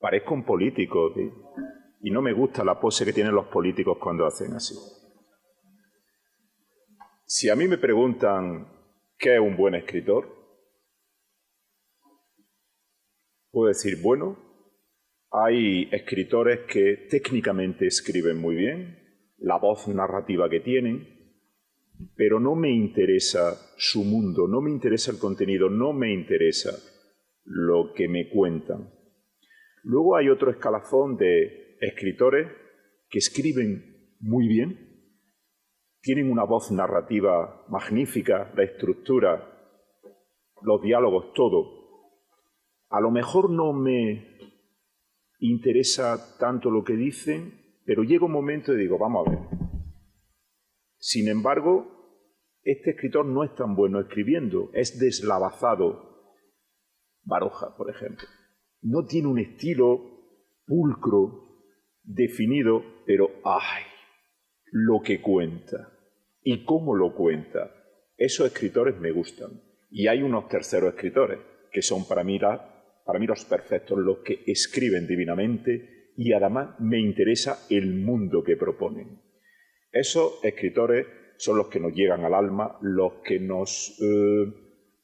Parezco un político y no me gusta la pose que tienen los políticos cuando hacen así. Si a mí me preguntan qué es un buen escritor, puedo decir, bueno, hay escritores que técnicamente escriben muy bien, la voz narrativa que tienen, pero no me interesa su mundo, no me interesa el contenido, no me interesa lo que me cuentan. Luego hay otro escalafón de escritores que escriben muy bien, tienen una voz narrativa magnífica, la estructura, los diálogos, todo. A lo mejor no me interesa tanto lo que dicen, pero llega un momento y digo, vamos a ver. Sin embargo, este escritor no es tan bueno escribiendo, es deslavazado. Baroja, por ejemplo. No tiene un estilo pulcro, definido, pero ¡ay! Lo que cuenta y cómo lo cuenta. Esos escritores me gustan. Y hay unos terceros escritores que son para mí los perfectos, los que escriben divinamente y además me interesa el mundo que proponen. Esos escritores son los que nos llegan al alma, los que nos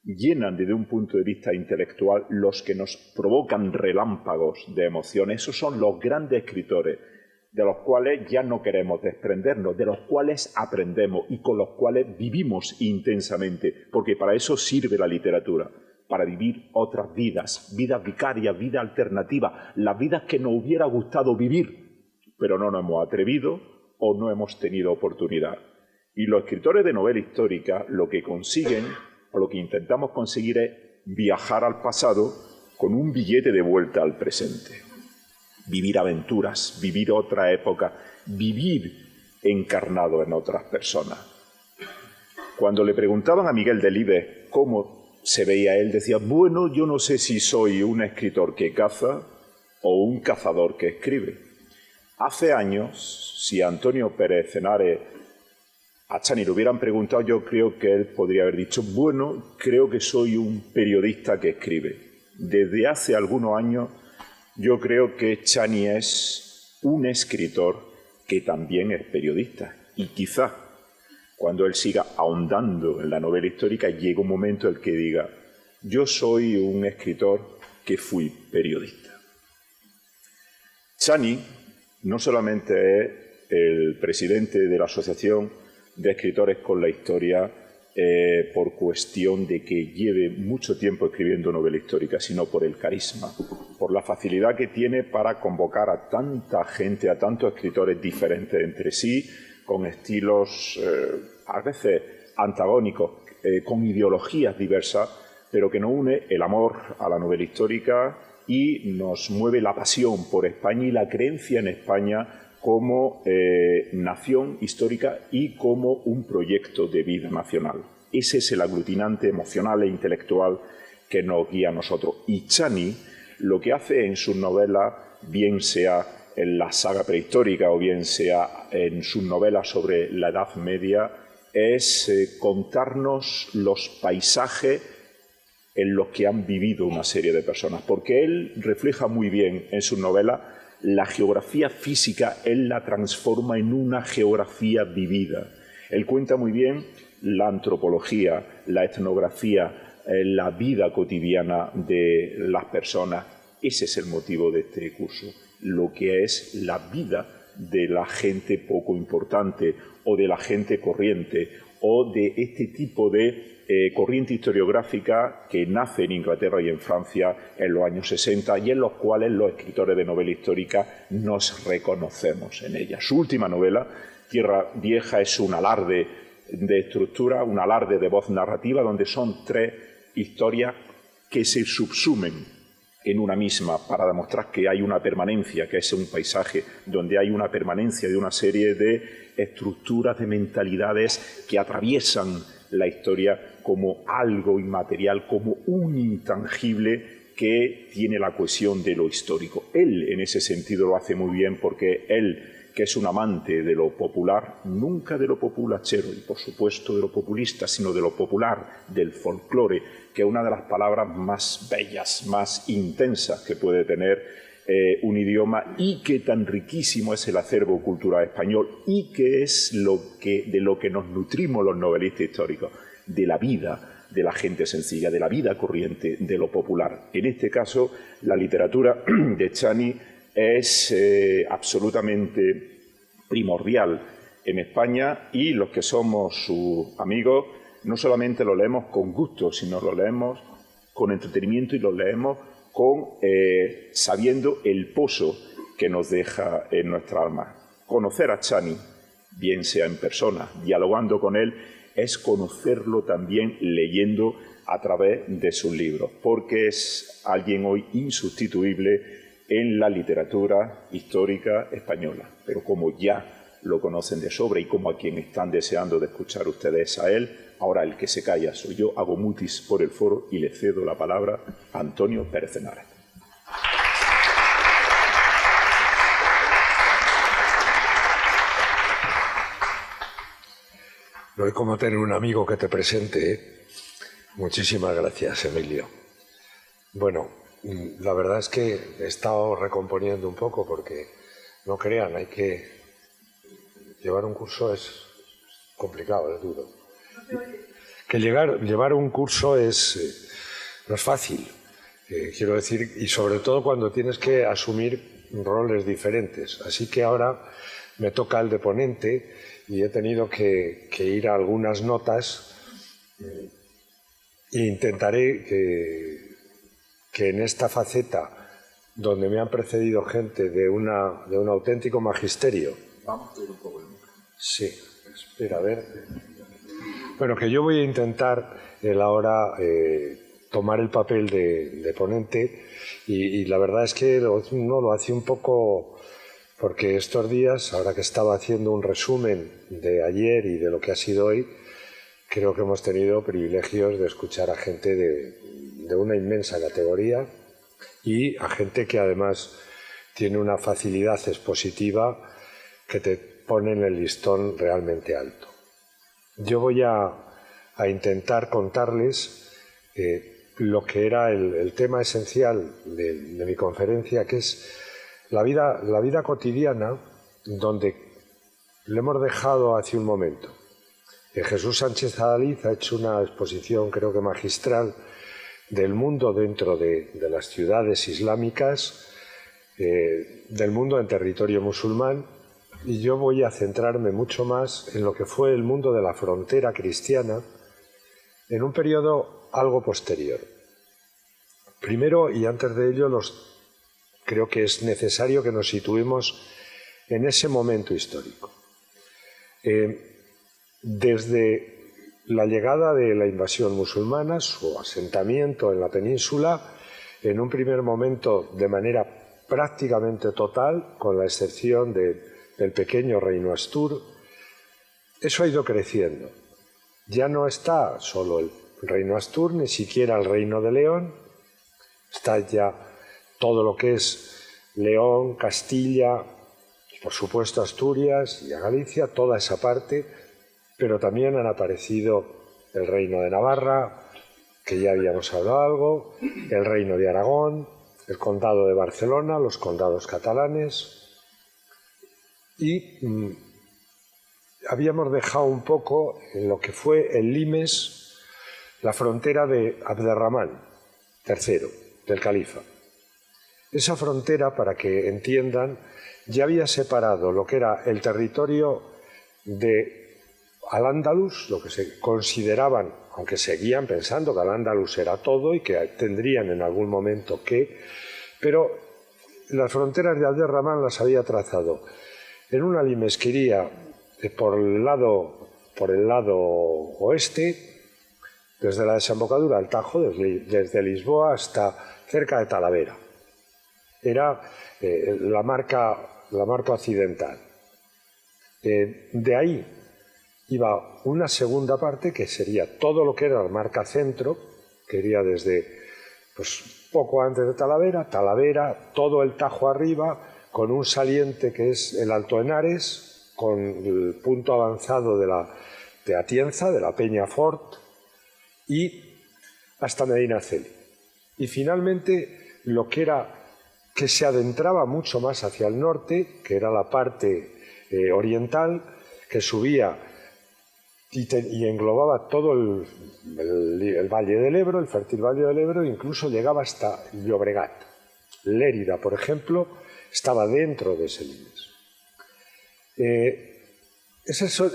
llenan desde un punto de vista intelectual, los que nos provocan relámpagos de emoción. Esos son los grandes escritores de los cuales ya no queremos desprendernos, de los cuales aprendemos y con los cuales vivimos intensamente, porque para eso sirve la literatura, para vivir otras vidas, vidas vicarias, vidas alternativas, las vidas que nos hubiera gustado vivir, pero no nos hemos atrevido o no hemos tenido oportunidad. Y los escritores de novela histórica lo que consiguen, o lo que intentamos conseguir es viajar al pasado con un billete de vuelta al presente. Vivir aventuras, vivir otra época, vivir encarnado en otras personas. Cuando le preguntaban a Miguel Delibes cómo se veía él, decía, bueno, yo no sé si soy un escritor que caza o un cazador que escribe. Hace años, si a Antonio Pérez Henares, a Chani le hubieran preguntado, yo creo que él podría haber dicho, bueno, creo que soy un periodista que escribe. Desde hace algunos años, yo creo que Chani es un escritor que también es periodista. Y quizá, cuando él siga ahondando en la novela histórica, llegue un momento en el que diga, yo soy un escritor que fui periodista. Chani no solamente es el presidente de la Asociación de Escritores con la Historia por cuestión de que lleve mucho tiempo escribiendo novela histórica, sino por el carisma, por la facilidad que tiene para convocar a tanta gente, a tantos escritores diferentes entre sí, con estilos a veces antagónicos, con ideologías diversas, pero que nos une el amor a la novela histórica y nos mueve la pasión por España y la creencia en España como nación histórica y como un proyecto de vida nacional. Ese es el aglutinante emocional e intelectual que nos guía a nosotros. Y Chani lo que hace en sus novelas, bien sea en la saga prehistórica o bien sea en sus novelas sobre la Edad Media, es contarnos los paisajes en los que han vivido una serie de personas, porque él refleja muy bien en sus novelas la geografía física, él la transforma en una geografía vivida. Él cuenta muy bien la antropología, la etnografía, la vida cotidiana de las personas. Ese es el motivo de este curso, lo que es la vida de la gente poco importante o de la gente corriente o de este tipo de corriente historiográfica que nace en Inglaterra y en Francia en los años 60 y en los cuales los escritores de novela histórica nos reconocemos en ella. Su última novela, Tierra Vieja, es un alarde de estructura, un alarde de voz narrativa, donde son 3 historias que se subsumen en una misma para demostrar que hay una permanencia, que es un paisaje donde hay una permanencia de una serie de estructuras, de mentalidades que atraviesan la historia como algo inmaterial, como un intangible que tiene la cohesión de lo histórico. Él, en ese sentido, lo hace muy bien porque él, que es un amante de lo popular, nunca de lo populachero y, por supuesto, de lo populista, sino de lo popular, del folclore, que es una de las palabras más bellas, más intensas que puede tener un idioma y qué tan riquísimo es el acervo cultural español y qué es de lo que nos nutrimos los novelistas históricos, de la vida de la gente sencilla, de la vida corriente, de lo popular. En este caso, la literatura de Chani es absolutamente primordial en España y los que somos sus amigos no solamente lo leemos con gusto, sino lo leemos con entretenimiento y lo leemos sabiendo el pozo que nos deja en nuestra alma. Conocer a Chani, bien sea en persona, dialogando con él, es conocerlo también leyendo a través de sus libros, porque es alguien hoy insustituible en la literatura histórica española. Pero como ya lo conocen de sobra y como a quien están deseando de escuchar ustedes a él, ahora el que se calla soy yo, hago mutis por el foro y le cedo la palabra a Antonio Pérez Henares. No hay como tener un amigo que te presente, ¿eh? Muchísimas gracias, Emilio. Bueno, la verdad es que he estado recomponiendo un poco porque, no crean, hay que llevar un curso es complicado, es duro. Que llevar un curso no es fácil, quiero decir, y sobre todo cuando tienes que asumir roles diferentes. Así que ahora me toca el de ponente y he tenido que ir a algunas notas e intentaré que en esta faceta, donde me han precedido gente de un auténtico magisterio. Vamos a ir un poco de música. Sí, espera, a ver. Bueno, que yo voy a intentar ahora tomar el papel de ponente y la verdad es que uno lo hace un poco porque estos días, ahora que estaba haciendo un resumen de ayer y de lo que ha sido hoy, creo que hemos tenido privilegios de escuchar a gente de una inmensa categoría y a gente que además tiene una facilidad expositiva que te pone en el listón realmente alto. Yo voy a intentar contarles lo que era el tema esencial de mi conferencia, que es la vida cotidiana, donde le hemos dejado hace un momento. Jesús Sánchez Adalid ha hecho una exposición, creo que magistral, del mundo dentro de las ciudades islámicas, del mundo en territorio musulmán, y yo voy a centrarme mucho más en lo que fue el mundo de la frontera cristiana en un periodo algo posterior. Primero, y antes de ello, creo que es necesario que nos situemos en ese momento histórico. Desde la llegada de la invasión musulmana, su asentamiento en la península, en un primer momento de manera prácticamente total, con la excepción del pequeño reino Astur, eso ha ido creciendo. Ya no está solo el reino Astur, ni siquiera el reino de León, está ya todo lo que es León, Castilla, por supuesto Asturias y a Galicia, toda esa parte, pero también han aparecido el reino de Navarra, que ya habíamos hablado algo, el reino de Aragón, el condado de Barcelona, los condados catalanes, y habíamos dejado un poco en lo que fue el limes, la frontera de Abderramán III, del califa. Esa frontera, para que entiendan, ya había separado lo que era el territorio de Al-Ándalus, lo que se consideraban, aunque seguían pensando que Al-Ándalus era todo y que tendrían en algún momento pero las fronteras de Abderramán las había trazado en una limesquería por el lado oeste, desde la desembocadura del Tajo, desde Lisboa hasta cerca de Talavera. Era la marca occidental. De ahí iba una segunda parte que sería todo lo que era la marca centro, que iría desde poco antes de Talavera, todo el Tajo arriba, con un saliente que es el Alto Henares, con el punto avanzado de Atienza, de la Peña Fort, y hasta Medinaceli. Y finalmente lo que era que se adentraba mucho más hacia el norte, que era la parte oriental, que subía y englobaba todo el Valle del Ebro, el fértil Valle del Ebro, e incluso llegaba hasta Llobregat. Lérida, por ejemplo, estaba dentro de ese límite. Esas son,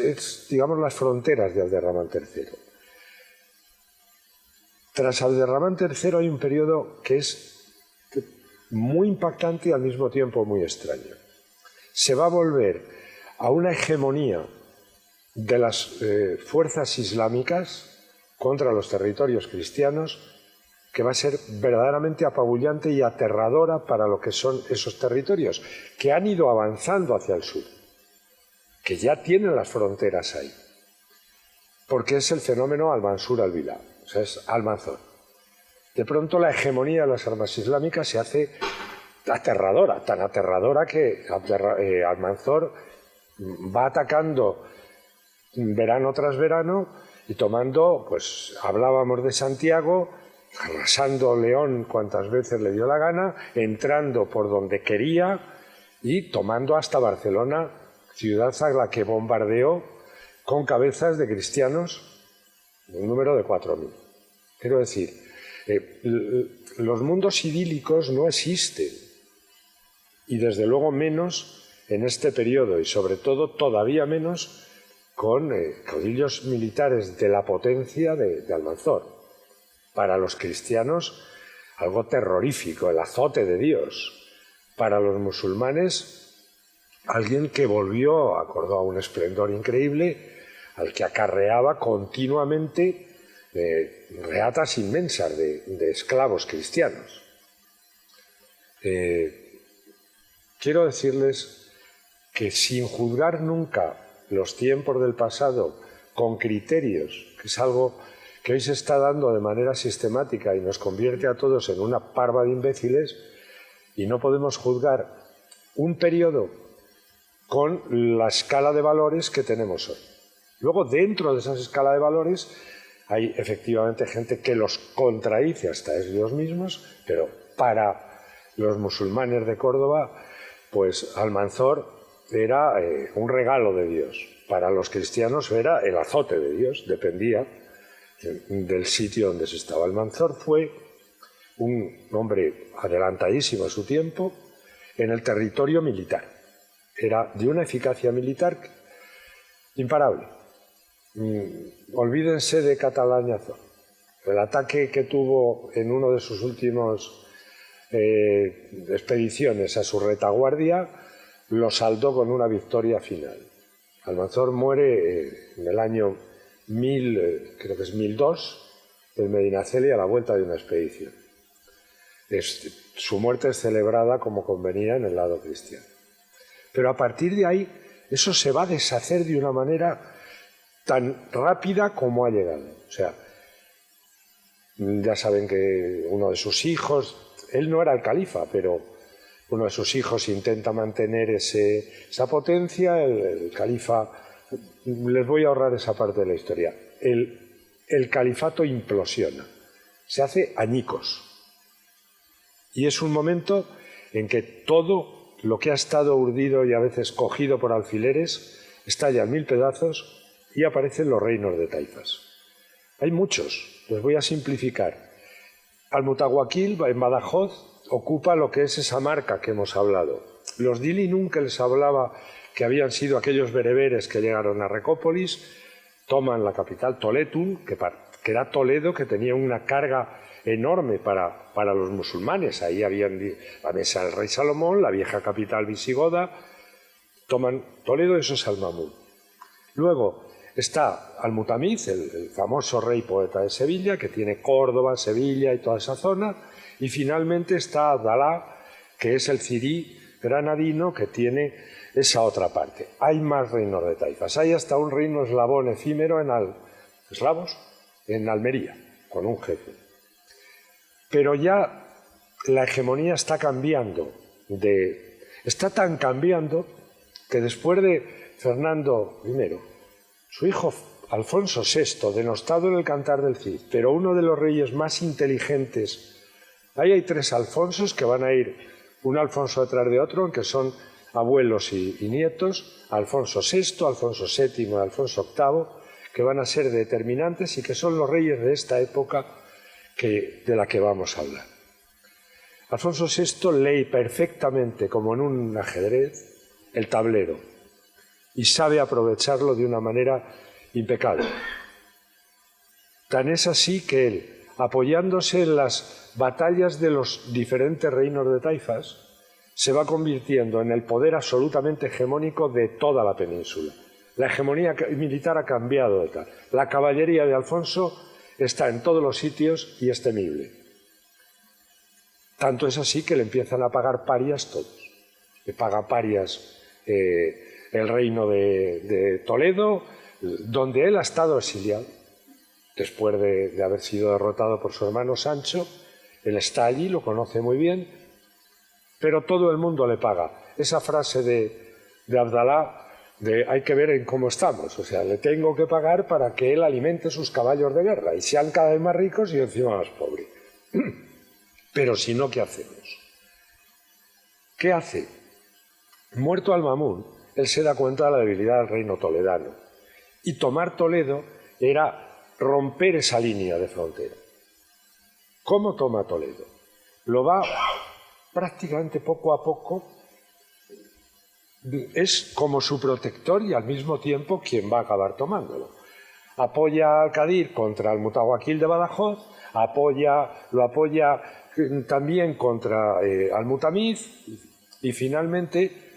digamos, las fronteras de Abderramán III. Tras Abderramán III hay un periodo que es muy impactante y al mismo tiempo muy extraño. Se va a volver a una hegemonía de las fuerzas islámicas contra los territorios cristianos que va a ser verdaderamente apabullante y aterradora para lo que son esos territorios, que han ido avanzando hacia el sur, que ya tienen las fronteras ahí, porque es el fenómeno Al-Mansur al-Bilad, o sea, es Almanzor. De pronto la hegemonía de las armas islámicas se hace aterradora, tan aterradora que Almanzor va atacando verano tras verano y tomando, pues hablábamos de Santiago, arrasando León cuantas veces le dio la gana, entrando por donde quería y tomando hasta Barcelona, ciudad a la que bombardeó con cabezas de cristianos, un número de 4.000. Quiero decir, los mundos idílicos no existen, y desde luego menos en este periodo, y sobre todo todavía menos con caudillos militares de la potencia de Almanzor. Para los cristianos, algo terrorífico, el azote de Dios. Para los musulmanes, alguien que volvió a Córdoba a un esplendor increíble, al que acarreaba continuamente reatas inmensas de esclavos cristianos. Quiero decirles que sin juzgar nunca los tiempos del pasado con criterios, que es algo que hoy se está dando de manera sistemática y nos convierte a todos en una parva de imbéciles, y no podemos juzgar un periodo con la escala de valores que tenemos hoy. Luego, dentro de esa escala de valores, hay efectivamente gente que los contradice hasta ellos mismos, pero para los musulmanes de Córdoba, pues Almanzor era un regalo de Dios. Para los cristianos era el azote de Dios, dependía del sitio donde se estaba. Almanzor fue un hombre adelantadísimo a su tiempo en el territorio militar. Era de una eficacia militar imparable. Olvídense de Catalañazor. El ataque que tuvo en uno de sus últimos expediciones a su retaguardia lo saldó con una victoria final. Almanzor muere en el año 1002 en Medinaceli a la vuelta de una expedición. Su muerte es celebrada como convenía en el lado cristiano. Pero a partir de ahí, eso se va a deshacer de una manera tan rápida como ha llegado. O sea, ya saben que uno de sus hijos, él no era el califa, pero uno de sus hijos intenta mantener esa potencia, el califa. Les voy a ahorrar esa parte de la historia. El califato implosiona, se hace añicos. Y es un momento en que todo lo que ha estado urdido y a veces cogido por alfileres estalla en 1000 pedazos y aparecen los reinos de taifas. Hay muchos, les voy a simplificar. Al-Mutawakkil, en Badajoz, ocupa lo que es esa marca que hemos hablado. Los Dili nunca les hablaba que habían sido aquellos bereberes que llegaron a Recópolis, toman la capital, Toletun, que era Toledo, que tenía una carga enorme para los musulmanes. Ahí habían la mesa del rey Salomón, la vieja capital visigoda, toman Toledo, eso es Al-Mamún. Luego está Al-Mutamiz, el famoso rey poeta de Sevilla, que tiene Córdoba, Sevilla y toda esa zona, y finalmente está Abdalá, que es el zirí granadino, que tiene esa otra parte. Hay más reinos de taifas. Hay hasta un reino eslavón efímero en Almería, con un jefe. Pero ya la hegemonía está cambiando. Está tan cambiando que después de Fernando I, su hijo Alfonso VI, denostado en el Cantar del Cid, pero uno de los reyes más inteligentes. Ahí hay 3 Alfonsos que van a ir un Alfonso detrás de otro, aunque son abuelos y nietos, Alfonso VI, Alfonso VII y Alfonso VIII, que van a ser determinantes y que son los reyes de esta época de la que vamos a hablar. Alfonso VI lee perfectamente, como en un ajedrez, el tablero y sabe aprovecharlo de una manera impecable. Tan es así que él, apoyándose en las batallas de los diferentes reinos de taifas, se va convirtiendo en el poder absolutamente hegemónico de toda la península. La hegemonía militar ha cambiado de tal. La caballería de Alfonso está en todos los sitios y es temible. Tanto es así que le empiezan a pagar parias todos. Le paga parias el reino de Toledo, donde él ha estado exiliado. Después de haber sido derrotado por su hermano Sancho, él está allí, lo conoce muy bien, pero todo el mundo le paga. Esa frase de Abdalá, hay que ver en cómo estamos, o sea, le tengo que pagar para que él alimente sus caballos de guerra y sean cada vez más ricos y encima más pobres. Pero si no, ¿qué hacemos? ¿Qué hace? Muerto Al-Mamún, él se da cuenta de la debilidad del reino toledano y tomar Toledo era romper esa línea de frontera. ¿Cómo toma Toledo? Lo va prácticamente poco a poco, es como su protector y al mismo tiempo quien va a acabar tomándolo. Apoya a Al-Qadir contra el Mutawakkil de Badajoz, lo apoya también contra Al-Mutamid y finalmente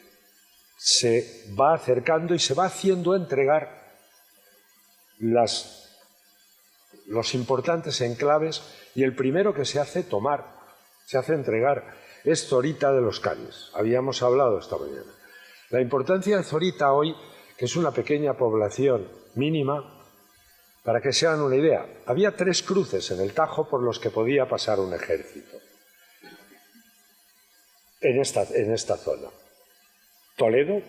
se va acercando y se va haciendo entregar los importantes enclaves, y el primero que se hace entregar, es Zorita de los Canes. Habíamos hablado esta mañana. La importancia de Zorita hoy, que es una pequeña población mínima, para que se hagan una idea, había 3 cruces en el Tajo por los que podía pasar un ejército en esta zona. Toledo,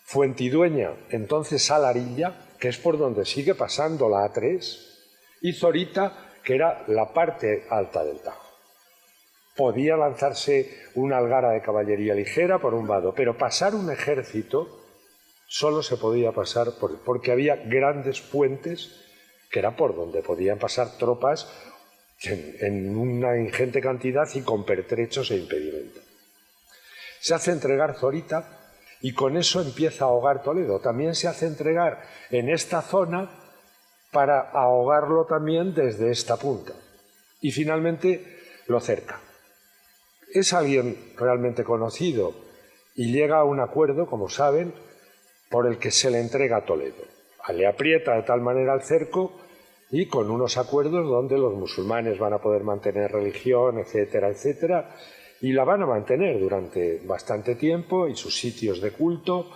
Fuentidueña, entonces Salarilla, que es por donde sigue pasando la A3, y Zorita, que era la parte alta del Tajo. Podía lanzarse una algara de caballería ligera por un vado, pero pasar un ejército solo se podía pasar porque había grandes puentes que era por donde podían pasar tropas en una ingente cantidad y con pertrechos e impedimentos. Se hace entregar Zorita y con eso empieza a ahogar Toledo. También se hace entregar en esta zona para ahogarlo también desde esta punta. Y finalmente lo cerca. Es alguien realmente conocido y llega a un acuerdo, como saben, por el que se le entrega a Toledo. Le aprieta de tal manera el cerco y con unos acuerdos donde los musulmanes van a poder mantener religión, etcétera, etcétera, y la van a mantener durante bastante tiempo y sus sitios de culto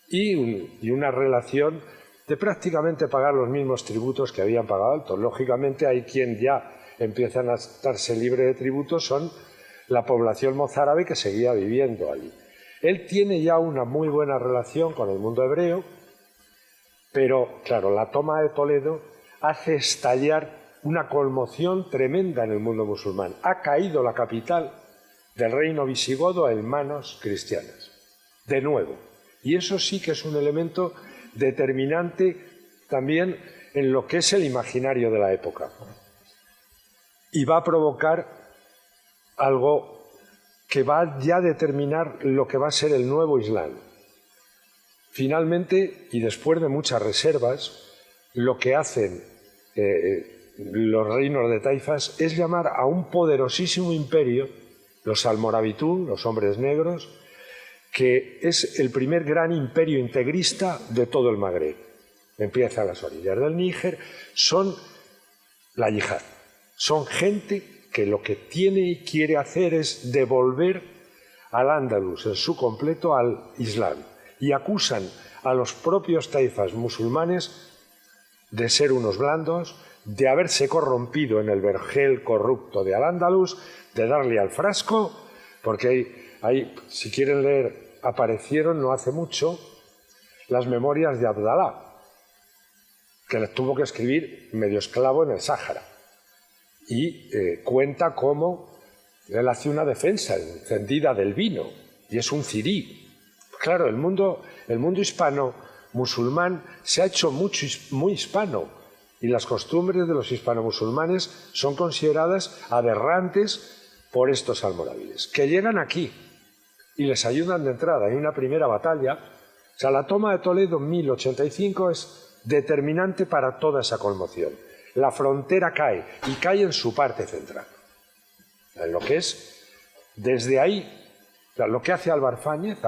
y una relación de prácticamente pagar los mismos tributos que habían pagado altos. Lógicamente hay quien ya empiezan a estarse libre de tributos, son la población mozárabe que seguía viviendo allí. Él tiene ya una muy buena relación con el mundo hebreo, pero claro, la toma de Toledo hace estallar una conmoción tremenda en el mundo musulmán. Ha caído la capital del reino visigodo en manos cristianas, de nuevo. Y eso sí que es un elemento determinante también en lo que es el imaginario de la época. Y va a provocar algo que va ya a determinar lo que va a ser el nuevo Islam. Finalmente, y después de muchas reservas, lo que hacen los reinos de taifas es llamar a un poderosísimo imperio, los almorabitún, los hombres negros, que es el primer gran imperio integrista de todo el Magreb. Empieza a las orillas del Níger, son la yihad, son gente que lo que tiene y quiere hacer es devolver al Andalus en su completo al Islam, y acusan a los propios taifas musulmanes de ser unos blandos, de haberse corrompido en el vergel corrupto de Al-Ándalus, de darle al frasco, porque ahí, si quieren leer, aparecieron no hace mucho las memorias de Abdalá, que les tuvo que escribir medio esclavo en el Sáhara, y cuenta cómo Él hace una defensa encendida del vino y es un cirí. Claro, el mundo hispano musulmán se ha hecho muy hispano y las costumbres de los hispano-musulmanes son consideradas aberrantes por estos almorávides, que llegan aquí y les ayudan de entrada. Hay una primera batalla. O sea, la toma de Toledo en 1085 es determinante para toda esa conmoción. La frontera cae y cae en su parte central. En lo que es, desde ahí, lo que hace Álvar Fáñez,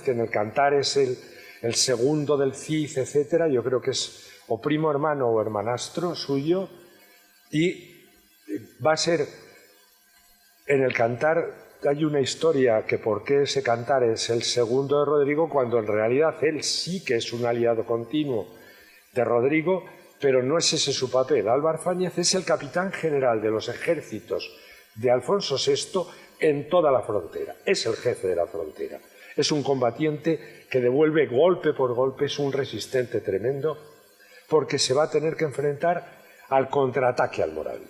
que en el Cantar es el segundo del Cid, etcétera, yo creo que es o primo hermano o hermanastro suyo, y va a ser, en el Cantar hay una historia que por qué ese Cantar es el segundo de Rodrigo, cuando en realidad él sí que es un aliado continuo de Rodrigo, pero no es ese su papel. Álvar Fáñez es el capitán general de los ejércitos de Alfonso VI en toda la frontera, es el jefe de la frontera, es un combatiente que devuelve golpe por golpe, es un resistente tremendo, porque se va a tener que enfrentar al contraataque almorávide.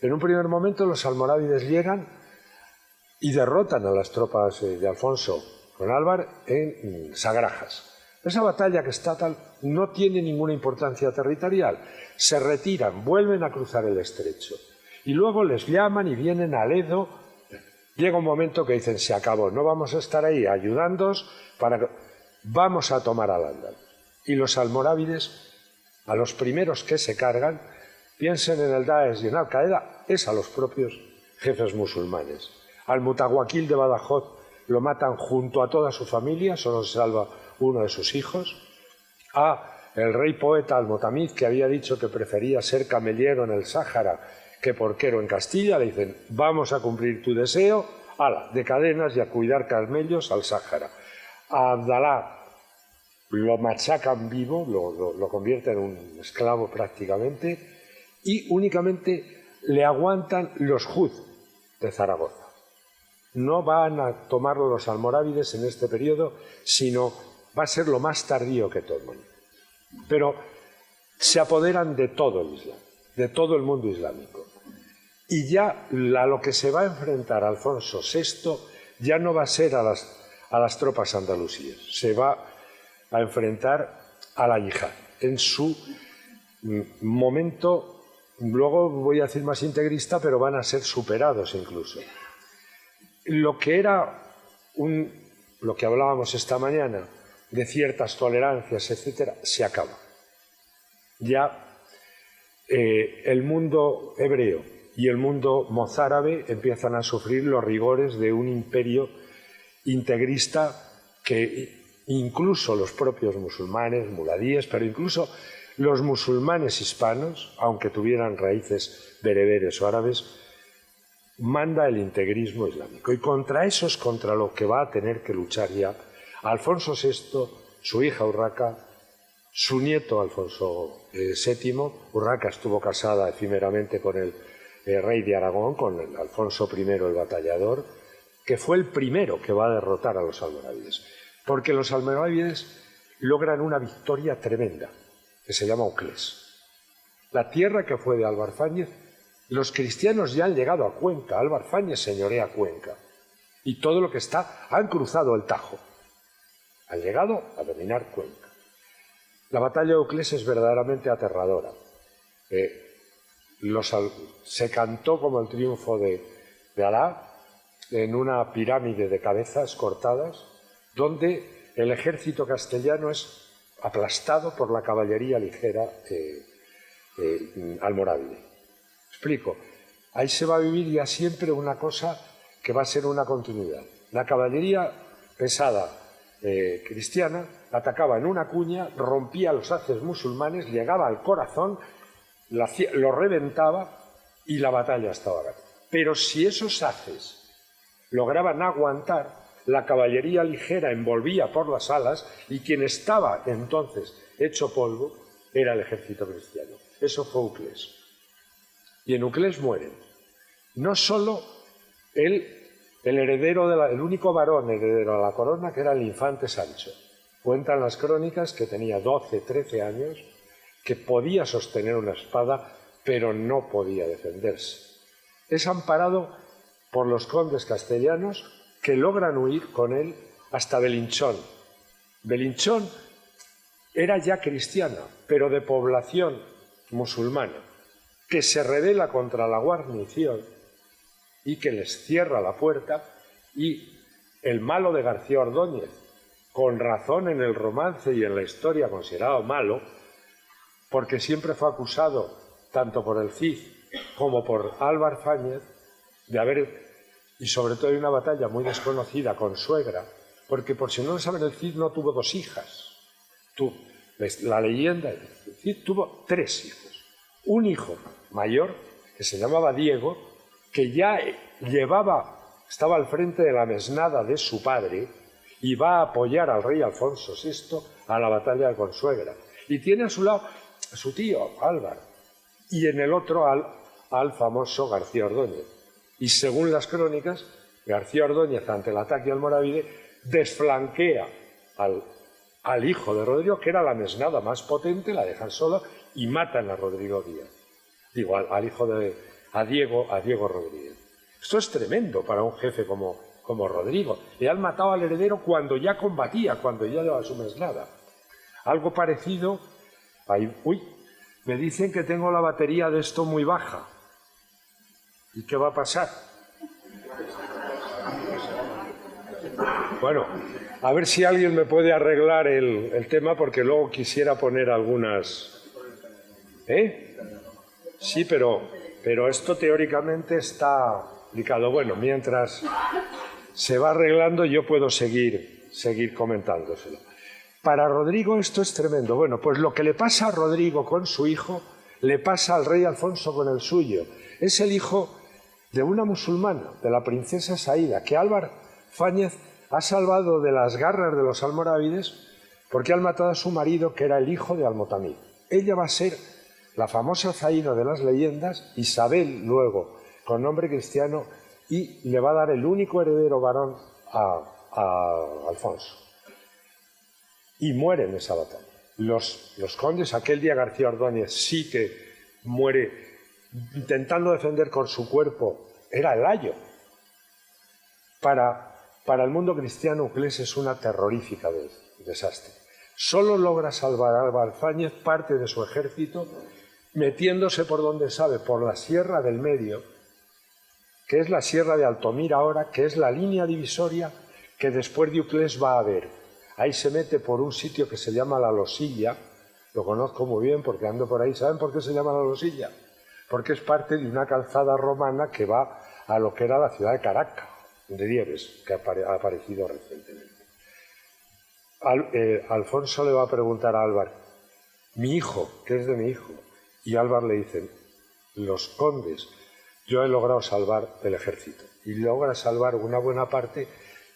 En un primer momento los almorávides llegan y derrotan a las tropas de Alfonso con Álvar en Sagrajas. Esa batalla que está tal no tiene ninguna importancia territorial, se retiran, vuelven a cruzar el estrecho y luego les llaman y vienen a Ledo. Llega un momento que dicen, se acabó, no vamos a estar ahí ayudándoos, vamos a tomar Al-Ándalus. Y los almorávides, a los primeros que se cargan, piensen en el Daesh y en Al-Qaeda, es a los propios jefes musulmanes. Al Mutawakkil de Badajoz lo matan junto a toda su familia, solo se salva uno de sus hijos. A el rey poeta Al-Motamiz, que había dicho que prefería ser camellero en el Sáhara que porquero en Castilla, le dicen, vamos a cumplir tu deseo, ala, de cadenas y a cuidar camellos al Sáhara. A Abdalá lo machacan vivo, lo convierten en un esclavo prácticamente, y únicamente le aguantan los Juz de Zaragoza. No van a tomarlo los almorávides en este periodo, sino va a ser lo más tardío que tomen. Pero se apoderan de todo el Islam, de todo el mundo islámico. Y ya lo que se va a enfrentar Alfonso VI ya no va a ser a las tropas andalusíes, se va a enfrentar a la yihad en su momento, luego voy a decir más integrista, pero van a ser superados incluso. Lo que era lo que hablábamos esta mañana de ciertas tolerancias, etcétera, se acaba. Ya el mundo hebreo y el mundo mozárabe empiezan a sufrir los rigores de un imperio integrista que incluso los propios musulmanes, muladíes, pero incluso los musulmanes hispanos, aunque tuvieran raíces bereberes o árabes, manda el integrismo islámico. Y contra eso es contra lo que va a tener que luchar ya Alfonso VI, su hija Urraca, su nieto Alfonso VII. Urraca estuvo casada efímeramente con el rey de Aragón, con el Alfonso I el Batallador, que fue el primero que va a derrotar a los almorávides, porque los almorávides logran una victoria tremenda, que se llama Uclés. La tierra que fue de Álvar Fáñez, los cristianos ya han llegado a Cuenca, Álvar Fáñez señorea Cuenca, y todo lo que está, han cruzado el Tajo, han llegado a dominar Cuenca. La batalla de Uclés es verdaderamente aterradora. Se cantó como el triunfo de Alá en una pirámide de cabezas cortadas, donde el ejército castellano es aplastado por la caballería ligera almorávide. Explico. Ahí se va a vivir ya siempre una cosa que va a ser una continuidad. La caballería pesada cristiana atacaba en una cuña, rompía los haces musulmanes, llegaba al corazón, lo reventaba y la batalla estaba ganada. Pero si esos haces lograban aguantar, la caballería ligera envolvía por las alas y quien estaba entonces hecho polvo era el ejército cristiano. Eso fue Uclés. Y en Uclés mueren no solo el heredero, el único varón heredero a la corona, que era el infante Sancho. Cuentan las crónicas que tenía 12, 13 años, que podía sostener una espada, pero no podía defenderse. Es amparado por los condes castellanos que logran huir con él hasta Belinchón. Belinchón era ya cristiana, pero de población musulmana, que se rebela contra la guarnición y que les cierra la puerta, y el malo de García Ordóñez, con razón en el romance y en la historia considerado malo, porque siempre fue acusado, tanto por el Cid como por Álvar Fáñez, de haber, y sobre todo hay una batalla muy desconocida con Suegra, porque por si no lo saben, el Cid no tuvo 2 hijas. La leyenda, el Cid tuvo 3 hijos. Un hijo mayor, que se llamaba Diego, que ya estaba al frente de la mesnada de su padre y va a apoyar al rey Alfonso VI a la batalla de Consuegra. Y tiene a su lado a su tío, Álvar, y en el otro al famoso García Ordóñez. Y según las crónicas, García Ordóñez, ante el ataque almorávide, desflanquea al hijo de Rodrigo, que era la mesnada más potente, la dejan sola y matan a Rodrigo Díaz. Digo, al hijo a Diego Rodríguez. Esto es tremendo para un jefe como Rodrigo. Le han matado al heredero cuando ya combatía, cuando ya daba su mesnada. Algo parecido. Me dicen que tengo la batería de esto muy baja. ¿Y qué va a pasar? Bueno, a ver si alguien me puede arreglar el tema, porque luego quisiera poner algunas... Sí, pero esto teóricamente está explicado. Bueno, mientras se va arreglando, yo puedo seguir comentándoselo. Para Rodrigo esto es tremendo. Bueno, pues lo que le pasa a Rodrigo con su hijo, le pasa al rey Alfonso con el suyo. Es el hijo de una musulmana, de la princesa Saída, que Álvar Fáñez ha salvado de las garras de los almorávides porque han matado a su marido, que era el hijo de Almotamid. Ella va a ser la famosa Zaina de las leyendas, Isabel luego, con nombre cristiano, y le va a dar el único heredero varón a Alfonso. Y muere en esa batalla. Los condes, aquel día García Ordóñez sí que muere intentando defender con su cuerpo, era el ayo. Para el mundo cristiano, Uclés es una terrorífica desastre. Solo logra salvar a Álvar Fáñez parte de su ejército, metiéndose por donde sabe, por la Sierra del Medio, que es la Sierra de Altomira ahora, que es la línea divisoria que después de Uclés va a haber. Ahí se mete por un sitio que se llama La Losilla, lo conozco muy bien porque ando por ahí. ¿Saben por qué se llama La Losilla? Porque es parte de una calzada romana que va a lo que era la ciudad de Caracas, de Dieves, que ha aparecido recientemente. Alfonso le va a preguntar a Álvar, mi hijo, ¿qué es de mi hijo? Y Álvar le dice, los condes, yo he logrado salvar el ejército y logra salvar una buena parte,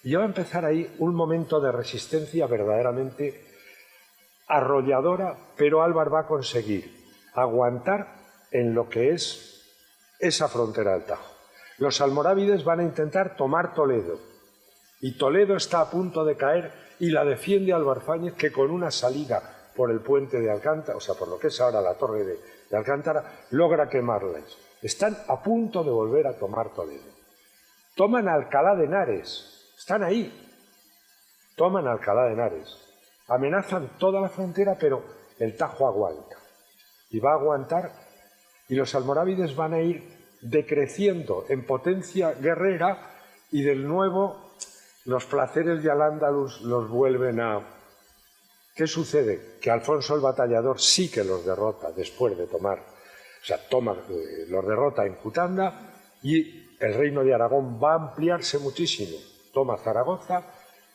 y ya va a empezar ahí un momento de resistencia verdaderamente arrolladora, pero Álvar va a conseguir aguantar en lo que es esa frontera del Tajo. Los almorávides van a intentar tomar Toledo, y Toledo está a punto de caer y la defiende Álvar Fáñez, que con una salida por el puente de Alcántara, o sea, por lo que es ahora la torre de Alcántara, logra quemarles. Están a punto de volver a tomar Toledo. Toman Alcalá de Henares, están ahí. Toman Alcalá de Henares. Amenazan toda la frontera, pero el Tajo aguanta. Y va a aguantar, y los almorávides van a ir decreciendo en potencia guerrera, y del nuevo los placeres de Al-Ándalus los vuelven a... ¿Qué sucede? Que Alfonso el Batallador sí que los derrota después de tomar, o sea, los derrota en Cutanda, y el reino de Aragón va a ampliarse muchísimo. Toma Zaragoza,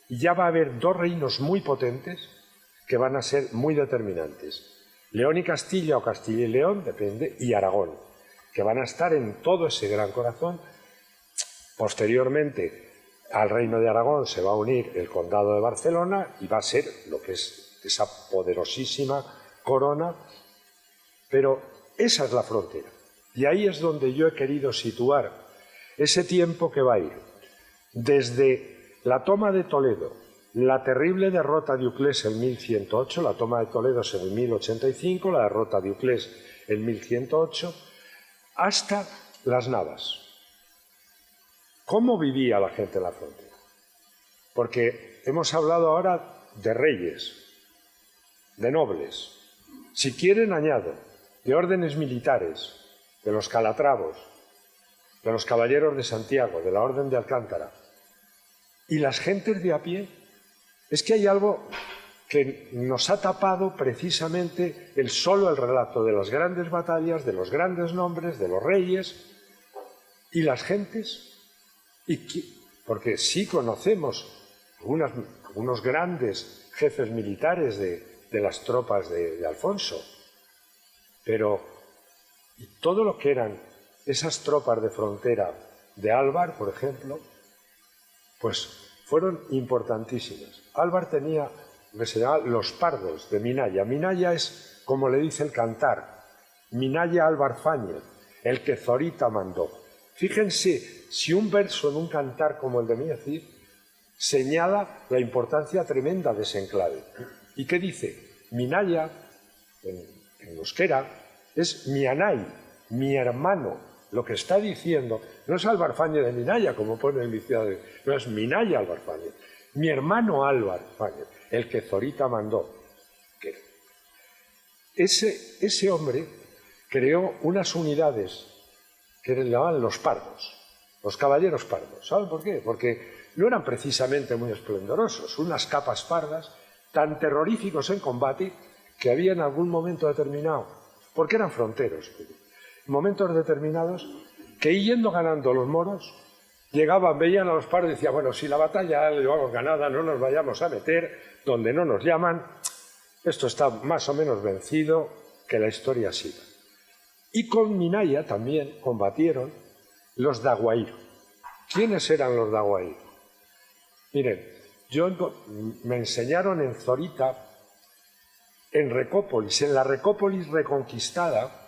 y ya va a haber 2 reinos muy potentes que van a ser muy determinantes. León y Castilla, o Castilla y León, depende, y Aragón, que van a estar en todo ese gran corazón. Posteriormente, al reino de Aragón se va a unir el condado de Barcelona y va a ser lo que es esa poderosísima corona, pero esa es la frontera. Y ahí es donde yo he querido situar ese tiempo que va a ir desde la toma de Toledo, la terrible derrota de Uclés en 1108, la toma de Toledo es en el 1085, la derrota de Uclés en 1108, hasta las Navas. ¿Cómo vivía la gente en la frontera? Porque hemos hablado ahora de reyes, de nobles. Si quieren, añado, de órdenes militares, de los calatravos, de los caballeros de Santiago, de la Orden de Alcántara. Y las gentes de a pie, es que hay algo que nos ha tapado precisamente solo el relato de las grandes batallas, de los grandes nombres, de los reyes y las gentes. Porque sí conocemos algunos grandes jefes militares de las tropas de Alfonso, pero y todo lo que eran esas tropas de frontera de Álvar, por ejemplo, pues fueron importantísimas. Álvar tenía lo que se llama los pardos de Minaya. Minaya es, como le dice el cantar, Minaya Álvar Fáñez, el que Zorita mandó. Fíjense, si un verso en un cantar como el de Miacid señala la importancia tremenda de ese enclave. ¿Y qué dice? Minaya, en euskera, es mi anay, mi hermano. Lo que está diciendo no es Álvar Fáñez de Minaya, como pone el diccionario, no es Minaya Álvar Fáñez, mi hermano Álvar Fáñez, el que Zorita mandó. Ese hombre creó unas unidades que le llamaban los pardos, los caballeros pardos. ¿Saben por qué? Porque no eran precisamente muy esplendorosos, unas capas pardas tan terroríficos en combate que había en algún momento determinado, porque eran fronteros, momentos determinados que yendo ganando los moros, llegaban, veían a los pardos y decían, bueno, si la batalla la llevamos ganada, no nos vayamos a meter donde no nos llaman, esto está más o menos vencido, que la historia siga. Y con Minaya también combatieron los Daguair. ¿Quiénes eran los Daguair? Miren, me enseñaron en Zorita, en Recópolis, en la Recópolis reconquistada,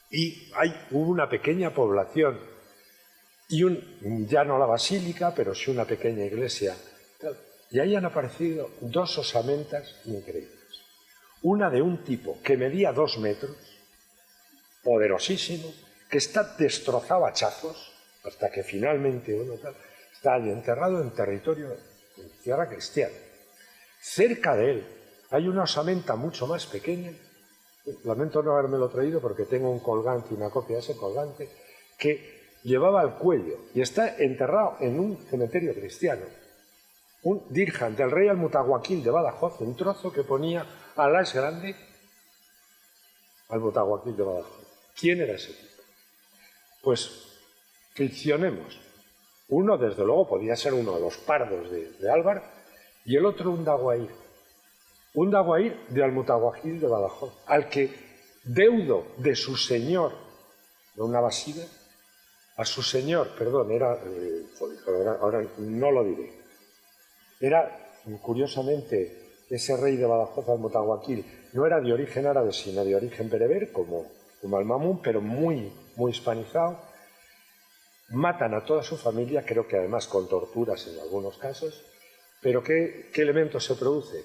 y hubo una pequeña población, y ya no la basílica, pero sí una pequeña iglesia. Y ahí han aparecido dos osamentas increíbles. Una de un tipo que medía 2 metros, poderosísimo, que está destrozado a hachazos, hasta que finalmente está allí enterrado en territorio de tierra cristiana. Cerca de él hay una osamenta mucho más pequeña, lamento no habérmelo traído porque tengo un colgante, una copia de ese colgante, que llevaba al cuello y está enterrado en un cementerio cristiano. Un dirham del rey Al-Mutawakkil de Badajoz, un trozo que ponía Alá es grande, Al-Mutawakkil de Badajoz. ¿Quién era ese tipo? Pues ficcionemos. Uno, desde luego, podía ser uno de los pardos de Álvar y el otro un daguair. Un daguair de Al-Mutawakkil de Badajoz, al que, deudo de su señor, de una basida, a su señor, perdón, ahora no lo diré, era, curiosamente, ese rey de Badajoz, Al-Mutawakkil, no era de origen árabe, sino de origen bereber, como Al-Mamun, pero muy, muy hispanizado. Matan a toda su familia, creo que además con torturas en algunos casos, pero ¿qué elemento se produce?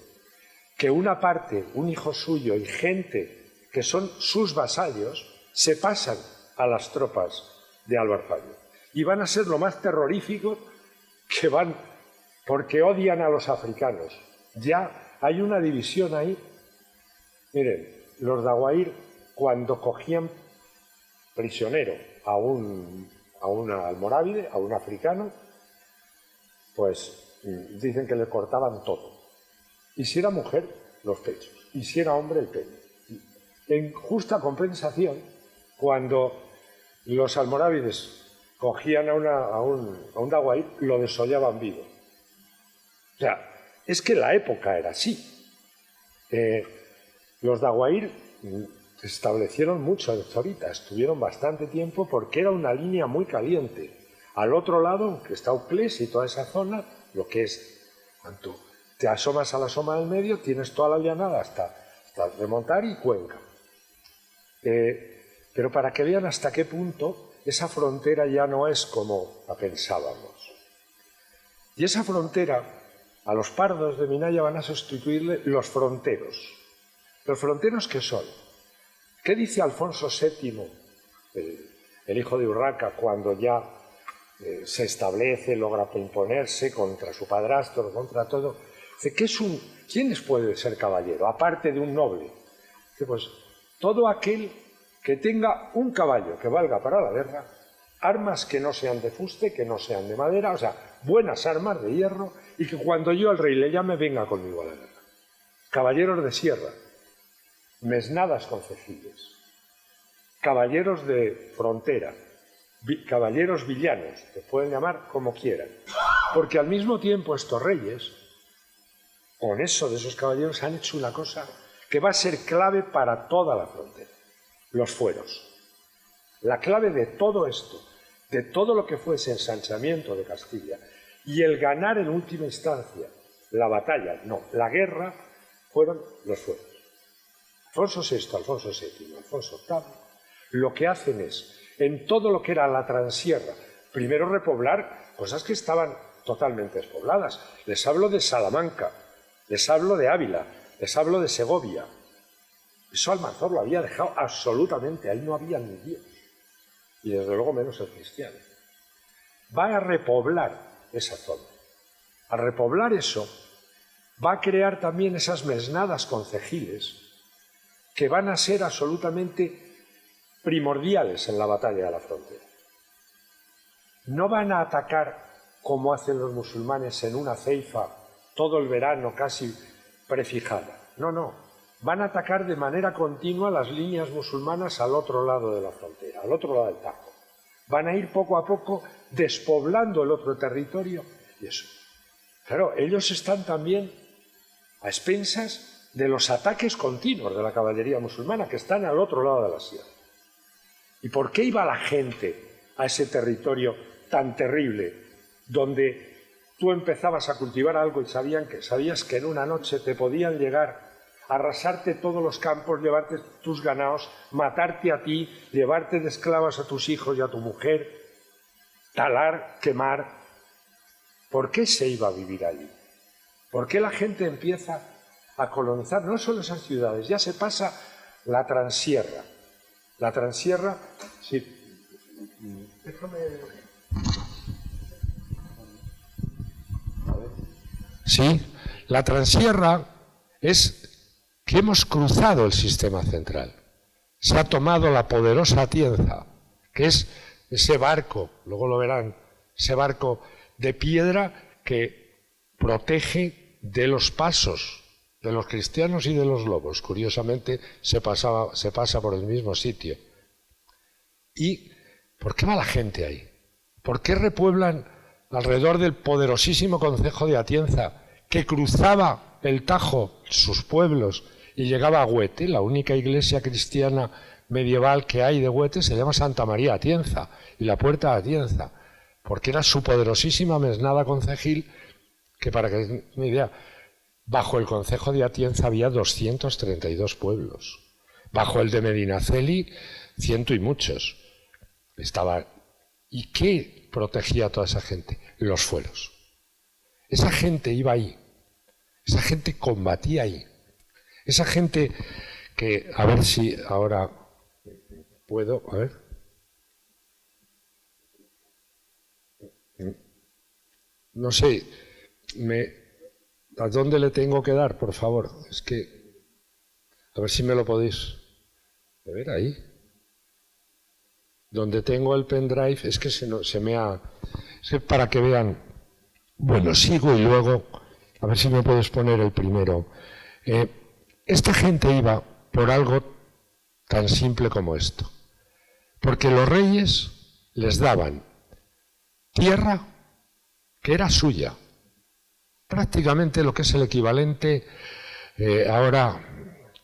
Que una parte, un hijo suyo y gente que son sus vasallos, se pasan a las tropas de Álvar Fáñez. Y van a ser lo más terrorífico que van, porque odian a los africanos. Ya hay una división ahí. Miren, los daguair, cuando cogían prisionero a un almorávide, a un africano, pues dicen que le cortaban todo. Y si era mujer, los pechos. Y si era hombre, el pelo. En justa compensación, cuando los almorávides cogían a un daguair, lo desollaban vivo. O sea, es que la época era así. Los daguair se establecieron mucho en Zorita, estuvieron bastante tiempo porque era una línea muy caliente. Al otro lado, que está Uclés y toda esa zona, lo que es, cuando te asomas a la soma del medio, tienes toda la llanada hasta remontar y Cuenca. Pero para que vean hasta qué punto esa frontera ya no es como la pensábamos. Y esa frontera, a los pardos de Minaya van a sustituirle los fronteros. ¿Los fronteros qué son? ¿Qué dice Alfonso VII, el hijo de Urraca, cuando ya se establece, logra imponerse contra su padrastro, contra todo. Dice, ¿quién puede ser caballero, aparte de un noble? Dice, pues todo aquel que tenga un caballo que valga para la guerra, armas que no sean de fuste, que no sean de madera, o sea, buenas armas de hierro, y que cuando yo al rey le llame venga conmigo a la guerra. Caballeros de sierra, mesnadas concejiles, caballeros de frontera, caballeros villanos, que pueden llamar como quieran. Porque al mismo tiempo estos reyes, con eso de esos caballeros, han hecho una cosa que va a ser clave para toda la frontera, los fueros. La clave de todo esto, de todo lo que fue ese ensanchamiento de Castilla y el ganar en última instancia la batalla, no, la guerra, fueron los fueros. Alfonso VI, Alfonso VII, Alfonso VIII, lo que hacen es, en todo lo que era la transierra, primero repoblar cosas que estaban totalmente despobladas. Les hablo de Salamanca, les hablo de Ávila, les hablo de Segovia. Eso Almanzor lo había dejado absolutamente, ahí no había ni Dios. Y desde luego menos el cristiano. Va a repoblar esa zona. Al repoblar eso, va a crear también esas mesnadas concejiles que van a ser absolutamente primordiales en la batalla de la frontera. No van a atacar como hacen los musulmanes en una ceifa todo el verano casi prefijada. No, no. Van a atacar de manera continua las líneas musulmanas al otro lado de la frontera, al otro lado del Tajo. Van a ir poco a poco despoblando el otro territorio y eso. Claro, ellos están también a expensas de los ataques continuos de la caballería musulmana que están al otro lado de la sierra. ¿Y por qué iba la gente a ese territorio tan terrible donde tú empezabas a cultivar algo y sabías que en una noche te podían llegar a arrasarte todos los campos, llevarte tus ganados, matarte a ti, llevarte de esclavas a tus hijos y a tu mujer, talar, quemar? ¿Por qué se iba a vivir allí? ¿Por qué la gente empieza a colonizar no solo esas ciudades? Ya se pasa la transierra. La transierra, sí. Déjame. Sí, la transierra es que hemos cruzado el sistema central. Se ha tomado la poderosa Atienza, que es ese barco, luego lo verán, ese barco de piedra que protege de los pasos de los cristianos y de los lobos. Curiosamente se pasa por el mismo sitio. ¿Y por qué va la gente ahí? ¿Por qué repueblan alrededor del poderosísimo concejo de Atienza, que cruzaba el Tajo, sus pueblos, y llegaba a Huete? La única iglesia cristiana medieval que hay de Huete se llama Santa María Atienza, y la Puerta de Atienza, porque era su poderosísima mesnada concejil, que para que den una idea, bajo el concejo de Atienza había 232 pueblos, bajo el de Medinaceli, 100 y muchos. ¿Y qué protegía a toda esa gente? Los fueros. Esa gente iba ahí, esa gente combatía ahí, esa gente que, a ver si ahora puedo, a ver. No sé, ¿a dónde le tengo que dar, por favor? Es que, a ver si me lo podéis ver ahí. Donde tengo el pendrive, es que se me ha... Es que para que vean... Bueno, sigo y luego, a ver si me puedes poner el primero. Esta gente iba por algo tan simple como esto. Porque los reyes les daban tierra que era suya. Prácticamente lo que es el equivalente ahora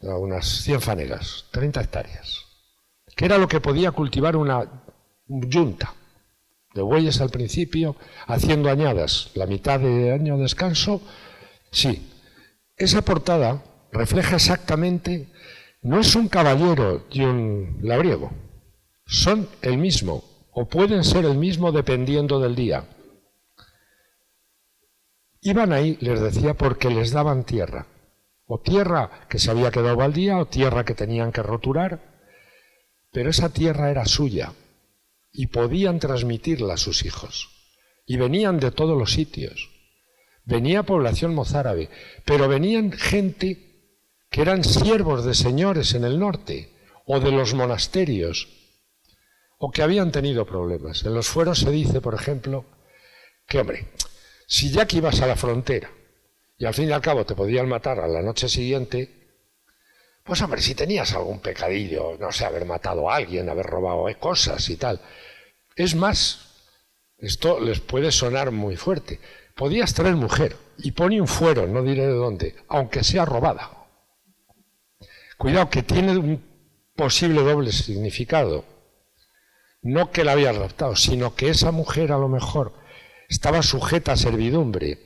a unas 100 fanegas, 30 hectáreas. Que era lo que podía cultivar una yunta de bueyes al principio, haciendo añadas, la mitad de año de descanso. Sí, esa portada refleja exactamente, no es un caballero y un labriego, son el mismo, o pueden ser el mismo dependiendo del día. Iban ahí, les decía, porque les daban tierra, o tierra que se había quedado baldía, o tierra que tenían que roturar, pero esa tierra era suya. y podían transmitirla a sus hijos. Y venían de todos los sitios. Venía población mozárabe, pero venían gente que eran siervos de señores en el norte o de los monasterios o que habían tenido problemas. En los fueros se dice, por ejemplo, que, hombre, si ya que ibas a la frontera y al fin y al cabo te podían matar a la noche siguiente, pues, hombre, si tenías algún pecadillo, no sé, haber matado a alguien, haber robado cosas y tal. Es más, esto les puede sonar muy fuerte. Podías traer mujer y pone un fuero, no diré de dónde, aunque sea robada. Cuidado, que tiene un posible doble significado. No que la había raptado, sino que esa mujer a lo mejor estaba sujeta a servidumbre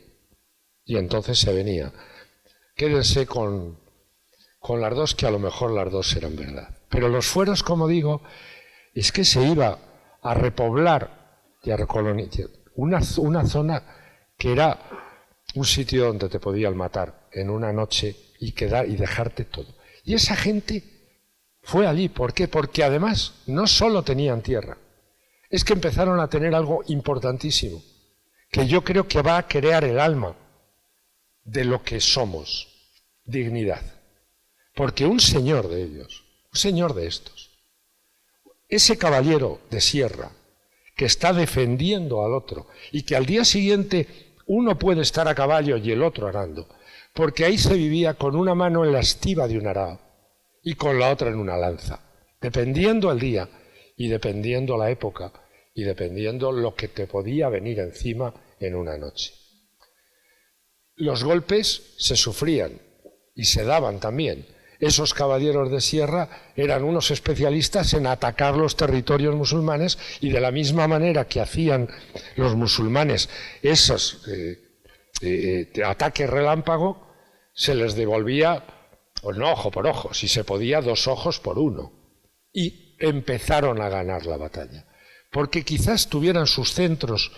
y entonces se venía. Quédense con las dos, que a lo mejor las dos eran verdad. Pero los fueros, como digo, es que se iba a repoblar y a recolonizar una zona que era un sitio donde te podían matar en una noche y dejarte todo. Y esa gente fue allí. ¿Por qué? Porque además no solo tenían tierra, es que empezaron a tener algo importantísimo, que yo creo que va a crear el alma de lo que somos, dignidad. Porque un señor de ellos, un señor de estos, ese caballero de sierra que está defendiendo al otro y que al día siguiente uno puede estar a caballo y el otro arando, porque ahí se vivía con una mano en la estiba de un arao y con la otra en una lanza, dependiendo el día y dependiendo la época y dependiendo lo que te podía venir encima en una noche. Los golpes se sufrían y se daban también. Esos caballeros de sierra eran unos especialistas en atacar los territorios musulmanes y de la misma manera que hacían los musulmanes esos ataques relámpago, se les devolvía, pues no ojo por ojo, si se podía 2 ojos por 1. Y empezaron a ganar la batalla. Porque quizás tuvieran sus centros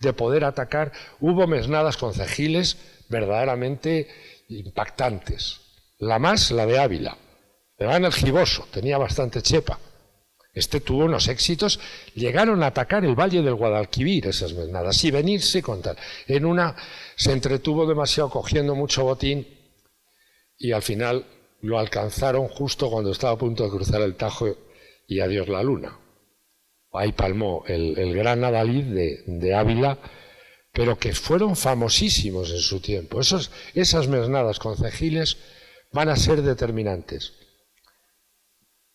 de poder atacar, hubo mesnadas concejiles verdaderamente impactantes. La de Ávila. Le van el Giboso, tenía bastante chepa. Este tuvo unos éxitos, llegaron a atacar el valle del Guadalquivir, esas mesnadas, y venirse con tal. En una se entretuvo demasiado cogiendo mucho botín y al final lo alcanzaron justo cuando estaba a punto de cruzar el Tajo y adiós la luna. Ahí palmó el gran adalid de Ávila, pero que fueron famosísimos en su tiempo. Esas mesnadas concejiles van a ser determinantes.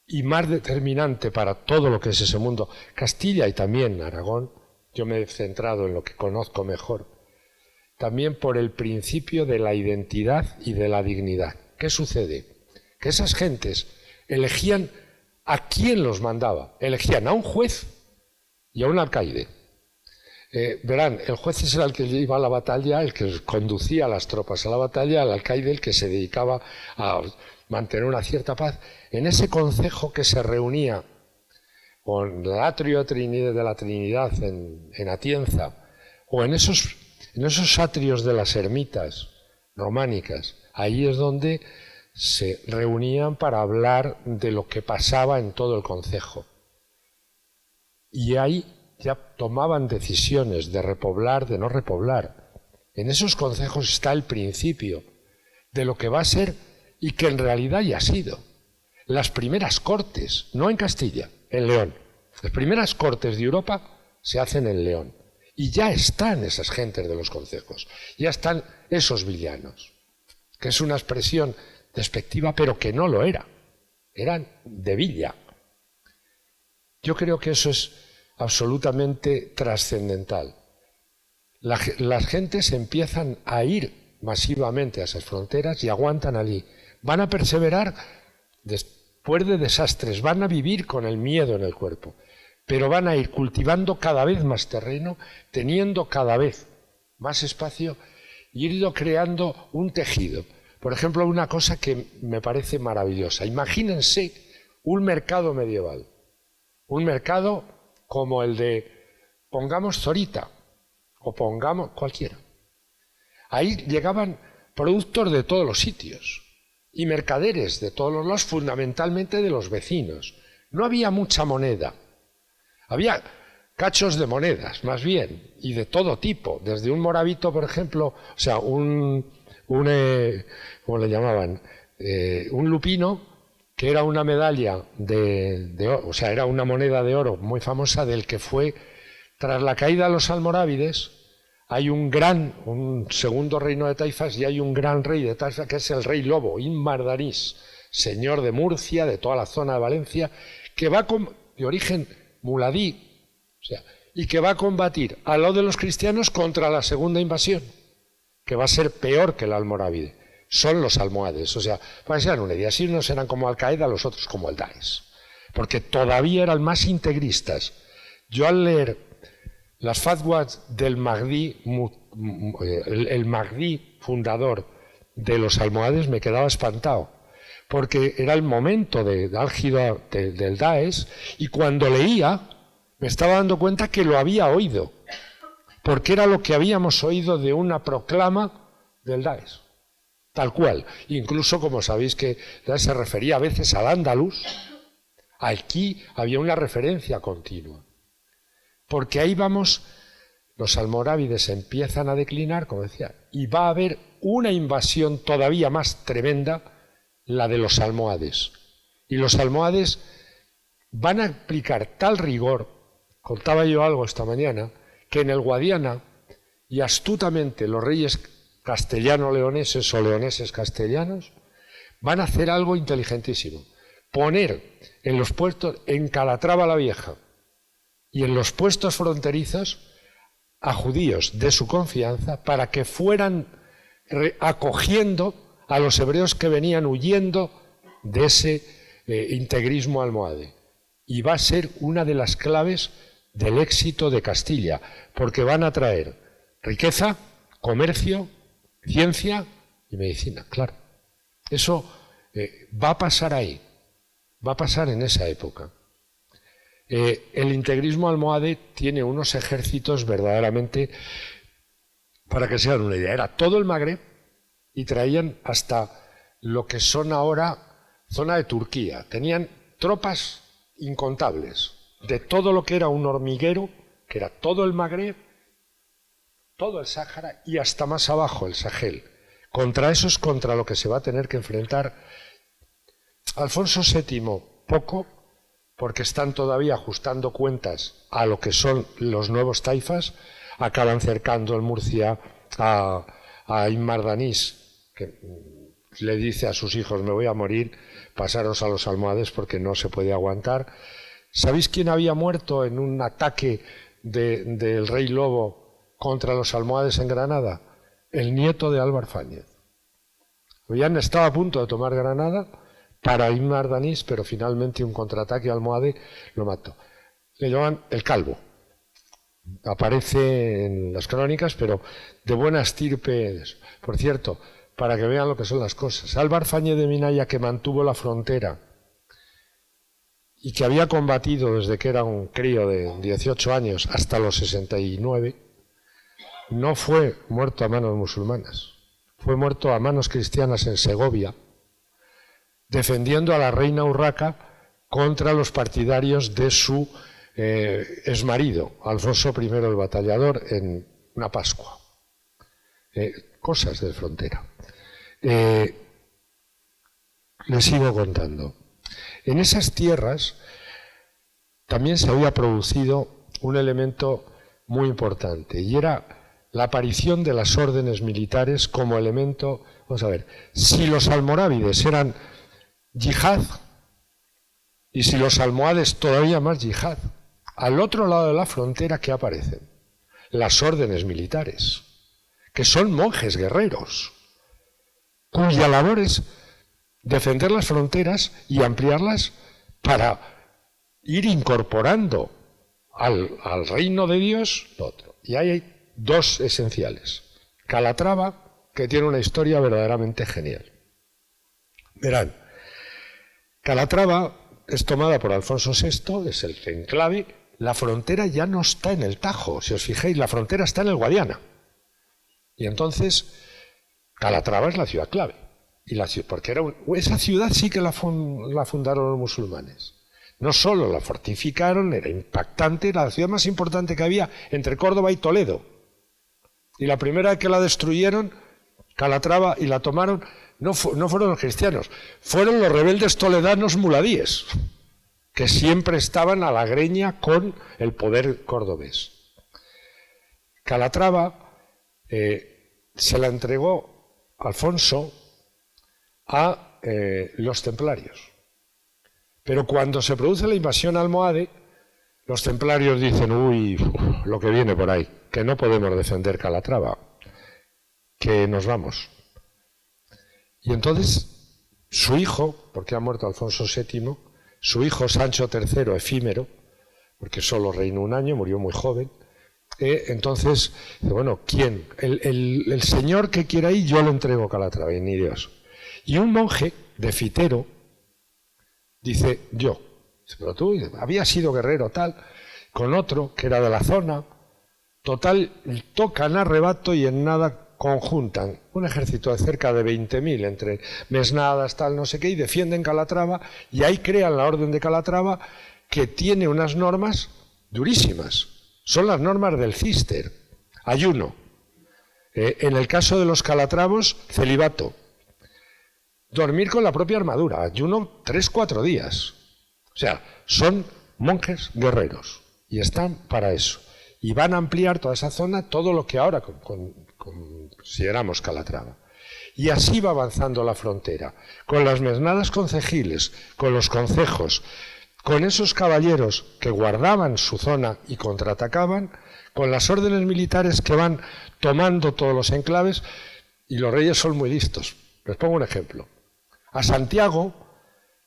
Y más determinante para todo lo que es ese mundo, Castilla y también Aragón, yo me he centrado en lo que conozco mejor, también por el principio de la identidad y de la dignidad. ¿Qué sucede? Que esas gentes elegían a quién los mandaba. Elegían a un juez y a un alcaide. Verán, el juez era el que iba a la batalla, el que conducía a las tropas a la batalla, el alcaide el que se dedicaba a mantener una cierta paz. En ese concejo que se reunía con el atrio de la Trinidad en Atienza, o en esos atrios de las ermitas románicas, ahí es donde se reunían para hablar de lo que pasaba en todo el concejo. Y ahí ya tomaban decisiones de repoblar, de no repoblar. En esos concejos está el principio de lo que va a ser y que en realidad ya ha sido. Las primeras cortes, no en Castilla, en León. Las primeras cortes de Europa se hacen en León. Y ya están esas gentes de los concejos, ya están esos villanos, que es una expresión despectiva, pero que no lo era. Eran de villa. Yo creo que eso es absolutamente trascendental. Las gentes empiezan a ir masivamente a esas fronteras y aguantan allí. Van a perseverar después de desastres, van a vivir con el miedo en el cuerpo, pero van a ir cultivando cada vez más terreno, teniendo cada vez más espacio y ido creando un tejido. Por ejemplo, una cosa que me parece maravillosa. Imagínense un mercado medieval, un mercado como el de, pongamos Zorita, o pongamos cualquiera. Ahí llegaban productos de todos los sitios y mercaderes de todos los lados, fundamentalmente de los vecinos. No había mucha moneda. Había cachos de monedas, más bien, y de todo tipo, desde un moravito, por ejemplo, o sea, ¿cómo le llamaban? Un lupino, que era una medalla de oro, o sea, era una moneda de oro muy famosa, del que fue, tras la caída de los almorávides, hay un segundo reino de taifas y hay un gran rey de taifas, que es el rey Lobo, Inmar Danís, señor de Murcia, de toda la zona de Valencia, que va de origen muladí, o sea, y que va a combatir al lado de los cristianos contra la segunda invasión, que va a ser peor que el almorávide. Son los almohades. O sea, para que se hagan una idea, si unos eran como Al-Qaeda, los otros como el Daesh. Porque todavía eran más integristas. Yo al leer las fatwas del Mahdi, el Mahdi fundador de los almohades, me quedaba espantado. Porque era el momento álgido del Daesh, y cuando leía me estaba dando cuenta que lo había oído, porque era lo que habíamos oído de una proclama del Daesh, tal cual. Incluso, como sabéis, que Daesh se refería a veces al Andalus, aquí había una referencia continua, porque ahí vamos, los almorávides empiezan a declinar, como decía, y va a haber una invasión todavía más tremenda, la de los almohades. Y los almohades van a aplicar tal rigor, contaba yo algo esta mañana, que en el Guadiana, y astutamente los reyes castellano-leoneses o leoneses-castellanos, van a hacer algo inteligentísimo. Poner en los puestos, en Calatrava la Vieja, y en los puestos fronterizos, a judíos de su confianza, para que fueran acogiendo a los hebreos que venían huyendo de ese integrismo almohade. Y va a ser una de las claves del éxito de Castilla, porque van a traer riqueza, comercio, ciencia y medicina, claro. Eso va a pasar ahí, va a pasar en esa época. El integrismo almohade tiene unos ejércitos verdaderamente, para que se hagan una idea, era todo el Magreb y traían hasta lo que son ahora zona de Turquía. Tenían tropas incontables de todo lo que era un hormiguero, que era todo el Magreb, todo el Sáhara y hasta más abajo el Sahel. Contra eso es contra lo que se va a tener que enfrentar Alfonso VII, poco, porque están todavía ajustando cuentas a lo que son los nuevos taifas, acaban cercando en Murcia a Inmar Danís, que le dice a sus hijos: me voy a morir, pasaros a los almohades porque no se puede aguantar. ¿Sabéis quién había muerto en un ataque del rey Lobo contra los almohades en Granada? El nieto de Álvar Fáñez. Habían estado a punto de tomar Granada para Inmar Danís, pero finalmente un contraataque almohade lo mató. Le llaman el Calvo. Aparece en las crónicas, pero de buena estirpe. Por cierto, para que vean lo que son las cosas, Álvar Fáñez de Minaya, que mantuvo la frontera y que había combatido desde que era un crío de 18 años hasta los 69, no fue muerto a manos musulmanas, fue muerto a manos cristianas en Segovia, defendiendo a la reina Urraca contra los partidarios de su exmarido, Alfonso I el Batallador, en una Pascua. Cosas de frontera. Les sigo contando. En esas tierras también se había producido un elemento muy importante, y era la aparición de las órdenes militares como elemento. Vamos a ver, si los almorávides eran yihad, y si los almohades todavía más yihad, al otro lado de la frontera, ¿qué aparecen? Las órdenes militares, que son monjes guerreros, cuya labor es defender las fronteras y ampliarlas para ir incorporando al reino de Dios lo otro. Y ahí hay dos esenciales. Calatrava, que tiene una historia verdaderamente genial. Verán, Calatrava es tomada por Alfonso VI, es el enclave. La frontera ya no está en el Tajo, si os fijáis, la frontera está en el Guadiana. Y entonces Calatrava es la ciudad clave. Y porque esa ciudad sí que la fundaron los musulmanes. No solo la fortificaron, era impactante, era la ciudad más importante que había entre Córdoba y Toledo. Y la primera que la destruyeron, Calatrava, y la tomaron, no fueron los cristianos, fueron los rebeldes toledanos muladíes, que siempre estaban a la greña con el poder cordobés. Calatrava se la entregó Alfonso a los templarios. Pero cuando se produce la invasión almohade, los templarios dicen, uy, lo que viene por ahí, que no podemos defender Calatrava, que nos vamos. Y entonces su hijo, porque ha muerto Alfonso VII, su hijo Sancho III, efímero, porque solo reinó un año, murió muy joven, entonces, bueno, ¿quién? El señor que quiera ir, yo le entrego Calatrava, y ni Dios. Y un monje de Fitero dice, yo. Pero tú habías sido guerrero tal, con otro que era de la zona, total, tocan arrebato y en nada conjuntan un ejército de cerca de 20.000 entre mesnadas, tal, no sé qué, y defienden Calatrava, y ahí crean la Orden de Calatrava, que tiene unas normas durísimas. Son las normas del Cister. Ayuno. En el caso de los calatravos, celibato. Dormir con la propia armadura. Ayuno 3-4 días. O sea, son monjes guerreros y están para eso. Y van a ampliar toda esa zona, todo lo que ahora consideramos Calatrava. Y así va avanzando la frontera, con las mesnadas concejiles, con los concejos, con esos caballeros que guardaban su zona y contraatacaban, con las órdenes militares que van tomando todos los enclaves, y los reyes son muy listos. Les pongo un ejemplo. A Santiago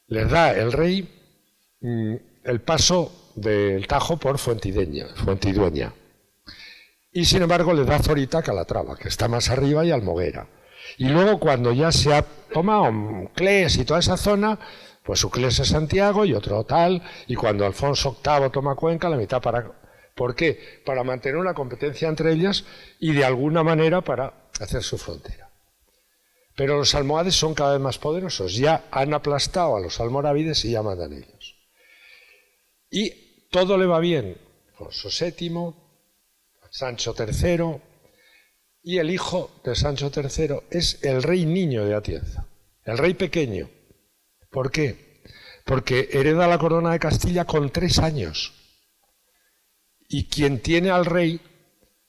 les da el rey el paso del Tajo por Fuentidueña. Y sin embargo le da Zorita a Calatrava, que está más arriba, y Almoguera. Y luego cuando ya se ha tomado Cles y toda esa zona, pues su Cles es Santiago y otro tal, y cuando Alfonso VIII toma Cuenca, la mitad para... ¿Por qué? Para mantener una competencia entre ellas y de alguna manera para hacer su frontera. Pero los almohades son cada vez más poderosos, ya han aplastado a los almorávides y ya mandan ellos. Y todo le va bien. Alfonso VII, Sancho III, y el hijo de Sancho III es el rey niño de Atienza, el rey pequeño. ¿Por qué? Porque hereda la corona de Castilla con 3 años. Y quien tiene al rey,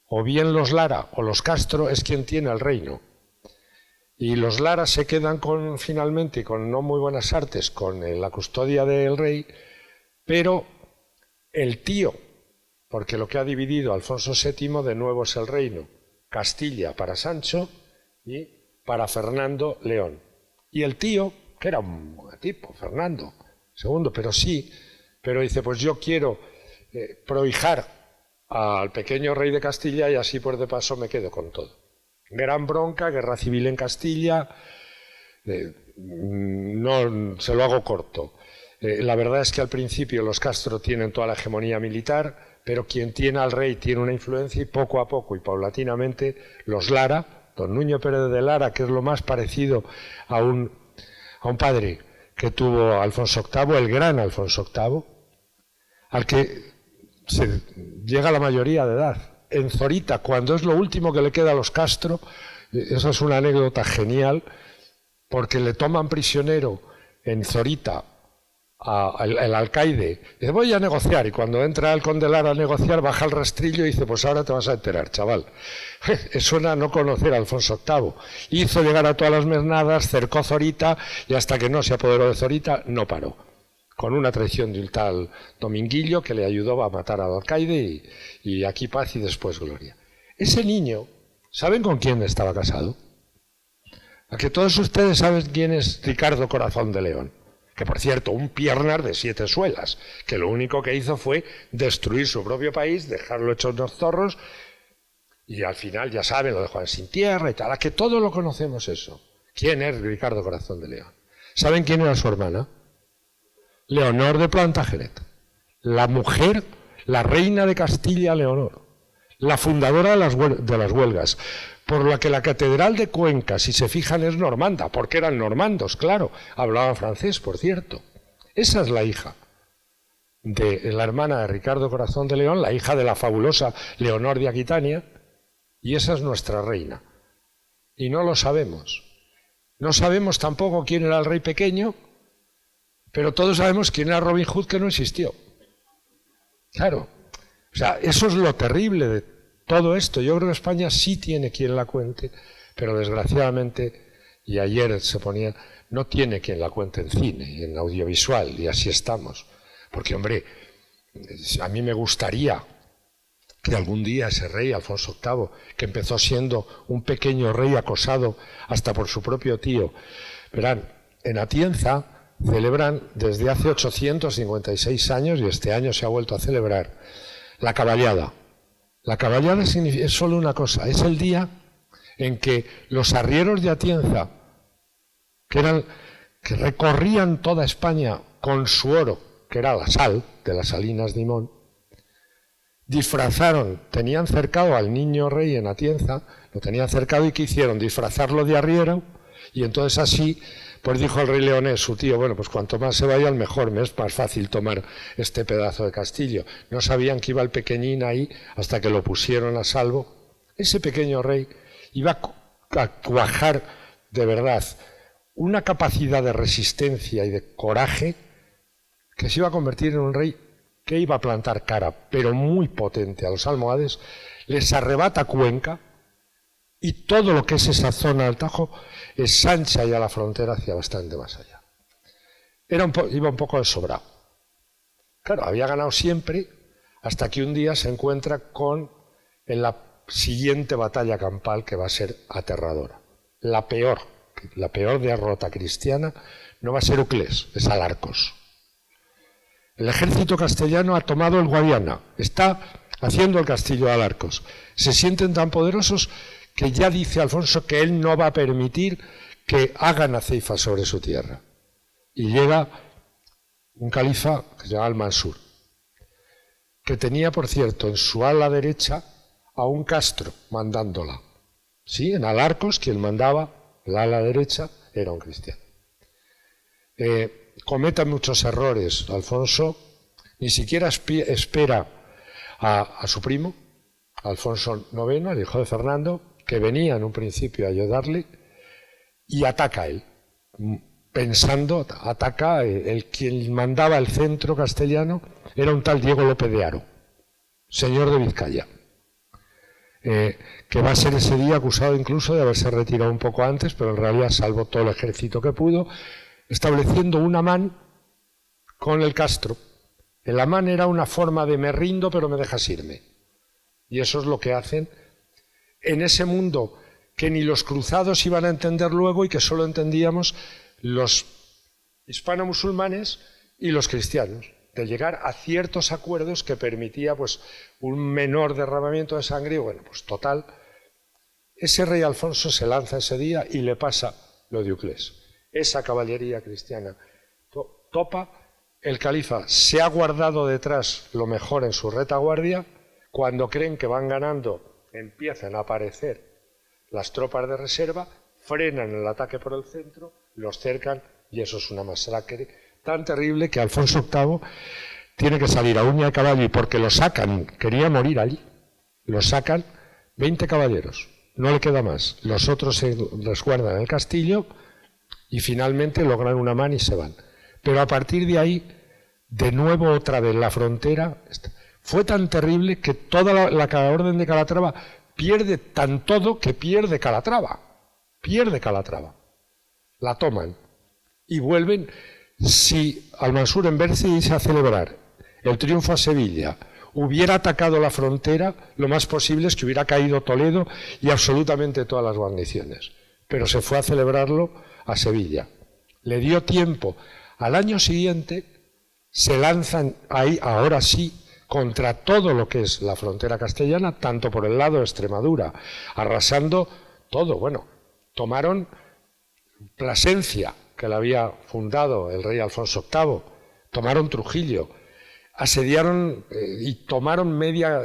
o bien los Lara o los Castro, es quien tiene al reino. Y los Lara se quedan finalmente con no muy buenas artes con la custodia del rey, pero el tío, porque lo que ha dividido Alfonso VII de nuevo es el reino, Castilla para Sancho y para Fernando León. Y el tío, que era un buen tipo, Fernando II, pero dice, pues yo quiero prohijar al pequeño rey de Castilla y así por de paso me quedo con todo. Gran bronca, guerra civil en Castilla, no se lo hago corto. La verdad es que al principio los Castro tienen toda la hegemonía militar, pero quien tiene al rey tiene una influencia y poco a poco y paulatinamente los Lara, don Nuño Pérez de Lara, que es lo más parecido a un padre que tuvo Alfonso VIII, el gran Alfonso VIII, al que se llega a la mayoría de edad. En Zorita, cuando es lo último que le queda a los Castro, eso es una anécdota genial, porque le toman prisionero en Zorita al alcaide, dice, voy a negociar, y cuando entra el conde Lara a negociar, baja el rastrillo y dice, pues ahora te vas a enterar, chaval. Suena a no conocer a Alfonso VIII. Hizo llegar a todas las mesnadas, cercó Zorita, y hasta que no se apoderó de Zorita, no paró. Con una traición de un tal Dominguillo que le ayudó a matar al alcaide, y aquí paz y después gloria. Ese niño, ¿saben con quién estaba casado? A que todos ustedes saben quién es Ricardo Corazón de León. Que por cierto, un piernas de 7 suelas, que lo único que hizo fue destruir su propio país, dejarlo hecho unos zorros, y al final, ya saben, lo dejó sin tierra y tal, a que todos lo conocemos eso. ¿Quién es Ricardo Corazón de León? ¿Saben quién era su hermana? Leonor de Plantagenet, la mujer, la reina de Castilla Leonor, la fundadora de las huelgas, por la que la catedral de Cuenca, si se fijan, es normanda, porque eran normandos, claro, hablaban francés, por cierto. Esa es la hija de la hermana de Ricardo Corazón de León, la hija de la fabulosa Leonor de Aquitania, y esa es nuestra reina. Y no lo sabemos. No sabemos tampoco quién era el rey pequeño, pero todos sabemos quién era Robin Hood, que no existió. Claro, o sea, eso es lo terrible de todo esto. Yo creo que España sí tiene quien la cuente, pero desgraciadamente, y ayer se ponía, no tiene quien la cuente en cine y en audiovisual, y así estamos. Porque, hombre, a mí me gustaría que algún día ese rey, Alfonso VIII, que empezó siendo un pequeño rey acosado hasta por su propio tío, verán, en Atienza celebran desde hace 856 años, y este año se ha vuelto a celebrar, la caballada. La caballada es solo una cosa, es el día en que los arrieros de Atienza, que recorrían toda España con su oro, que era la sal de las salinas de Imón, disfrazaron, tenían cercado al niño rey en Atienza, lo tenían cercado y ¿qué hicieron? Disfrazarlo de arriero, y entonces así, pues dijo el rey leonés, su tío, bueno, pues cuanto más se vaya, mejor, me es más fácil tomar este pedazo de castillo. No sabían que iba el pequeñín ahí hasta que lo pusieron a salvo. Ese pequeño rey iba a cuajar de verdad una capacidad de resistencia y de coraje que se iba a convertir en un rey que iba a plantar cara, pero muy potente, a los almohades, les arrebata Cuenca y todo lo que es esa zona del Tajo es ancha y a la frontera hacia bastante más allá. Iba un poco desobrado. Claro, había ganado siempre hasta que un día se encuentra en la siguiente batalla campal que va a ser aterradora. La peor derrota cristiana no va a ser Uclés, es Alarcos. El ejército castellano ha tomado el Guadiana, está haciendo el castillo de Alarcos. Se sienten tan poderosos que ya dice Alfonso que él no va a permitir que hagan aceifas sobre su tierra. Y llega un califa que se llama Al-Mansur, que tenía, por cierto, en su ala derecha a un Castro mandándola. Sí, en Alarcos quien mandaba el ala derecha era un cristiano. Cometa muchos errores Alfonso, ni siquiera espera a su primo, Alfonso IX, el hijo de Fernando, que venía en un principio a ayudarle, y ataca a él, quien mandaba el centro castellano era un tal Diego López de Haro, señor de Vizcaya, que va a ser ese día acusado incluso de haberse retirado un poco antes, pero en realidad salvó todo el ejército que pudo, estableciendo un amán con el Castro. El amán era una forma de me rindo pero me dejas irme. Y eso es lo que hacen en ese mundo que ni los cruzados iban a entender luego y que solo entendíamos los hispano-musulmanes y los cristianos, de llegar a ciertos acuerdos que permitía pues un menor derramamiento de sangre. Y bueno, pues total, ese rey Alfonso se lanza ese día y le pasa lo de Uclés. Esa caballería cristiana topa, el califa se ha guardado detrás lo mejor en su retaguardia, cuando creen que van ganando empiezan a aparecer las tropas de reserva, frenan el ataque por el centro, los cercan y eso es una masacre tan terrible que Alfonso VIII tiene que salir a uña de caballo y porque lo sacan, quería morir allí, lo sacan 20 caballeros, no le queda más, los otros se resguardan en el castillo y finalmente logran una mano y se van. Pero a partir de ahí, de nuevo otra vez la frontera fue tan terrible que toda la orden de Calatrava pierde tan todo que pierde Calatrava. La toman y vuelven. Si Al-Mansur, en vez de irse a celebrar el triunfo a Sevilla, hubiera atacado la frontera, lo más posible es que hubiera caído Toledo y absolutamente todas las guarniciones. Pero se fue a celebrarlo a Sevilla. Le dio tiempo. Al año siguiente se lanzan ahí, ahora sí, contra todo lo que es la frontera castellana, tanto por el lado de Extremadura, arrasando todo. Bueno, tomaron Plasencia, que la había fundado el rey Alfonso VIII, tomaron Trujillo, asediaron y tomaron media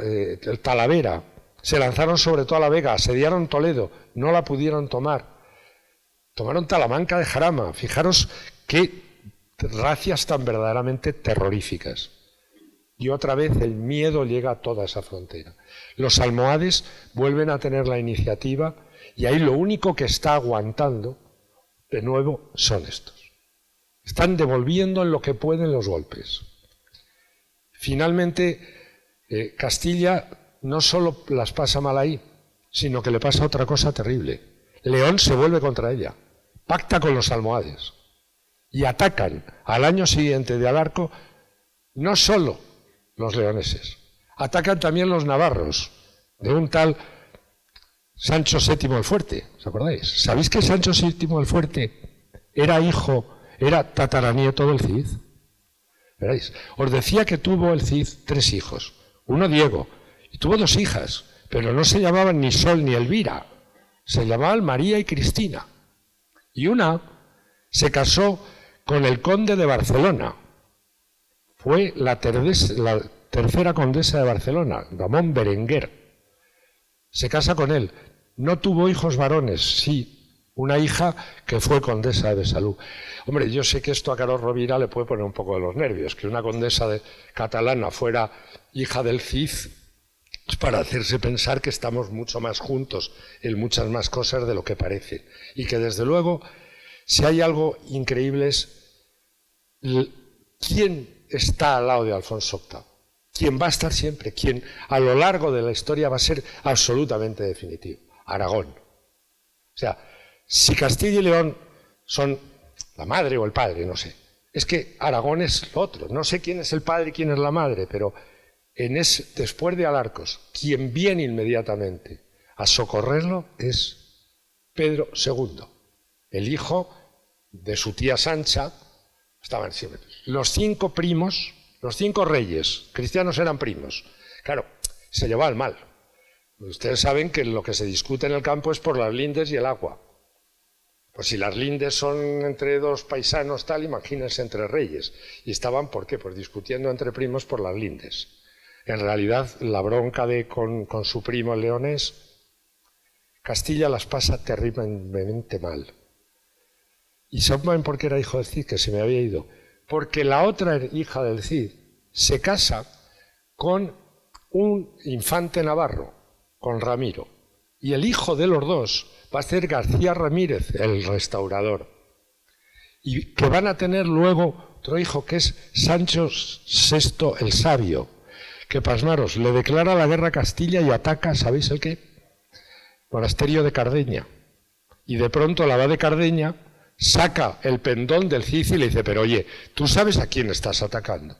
Talavera, se lanzaron sobre toda la Vega, asediaron Toledo, no la pudieron tomar, tomaron Talamanca de Jarama. Fijaros qué racias tan verdaderamente terroríficas. y otra vez el miedo llega a toda esa frontera. Los almohades vuelven a tener la iniciativa y ahí lo único que está aguantando, de nuevo, son estos. Están devolviendo en lo que pueden los golpes. Finalmente, Castilla no solo las pasa mal ahí, sino que le pasa otra cosa terrible. León se vuelve contra ella, pacta con los almohades y atacan al año siguiente de Alarco no solo los leoneses, atacan también los navarros, de un tal Sancho VII el Fuerte, ¿os acordáis? ¿Sabéis que Sancho VII el Fuerte era tataranieto del Cid? ¿Veréis? Os decía que tuvo el Cid 3 hijos, uno Diego, y tuvo 2 hijas, pero no se llamaban ni Sol ni Elvira, se llamaban María y Cristina. Y una se casó con el conde de Barcelona, fue la tercera condesa de Barcelona, Ramón Berenguer. Se casa con él. No tuvo hijos varones, sí, una hija que fue condesa de Besalú. Hombre, yo sé que esto a Carlos Rovira le puede poner un poco de los nervios, que una condesa catalana fuera hija del Cid, es para hacerse pensar que estamos mucho más juntos en muchas más cosas de lo que parece. Y que desde luego, si hay algo increíble es quién está al lado de Alfonso VIII, quién va a estar siempre, quién a lo largo de la historia va a ser absolutamente definitivo. Aragón. O sea, si Castilla y León son la madre o el padre, no sé, es que Aragón es lo otro. No sé quién es el padre y quién es la madre, pero después de Alarcos, quien viene inmediatamente a socorrerlo es Pedro II, el hijo de su tía Sancha. Estaban siempre los 5 primos, los 5 reyes cristianos eran primos. Claro, se llevaban mal. Ustedes saben que lo que se discute en el campo es por las lindes y el agua. Pues si las lindes son entre 2 paisanos, tal, imagínense entre reyes. Y estaban, ¿por qué? Pues discutiendo entre primos por las lindes. En realidad, la bronca con su primo el leonés, Castilla las pasa terriblemente mal. ¿Y saben por qué era hijo del Cid? Que se me había ido. Porque la otra hija del Cid se casa con un infante navarro, con Ramiro. Y el hijo de los dos va a ser García Ramírez, el restaurador. Y que van a tener luego otro hijo que es Sancho VI el Sabio, que pasmaros, le declara la guerra a Castilla y ataca, ¿sabéis el qué? Monasterio de Cardeña. Y de pronto la abad de Cardeña saca el pendón del Cid y le dice, pero oye, ¿tú sabes a quién estás atacando?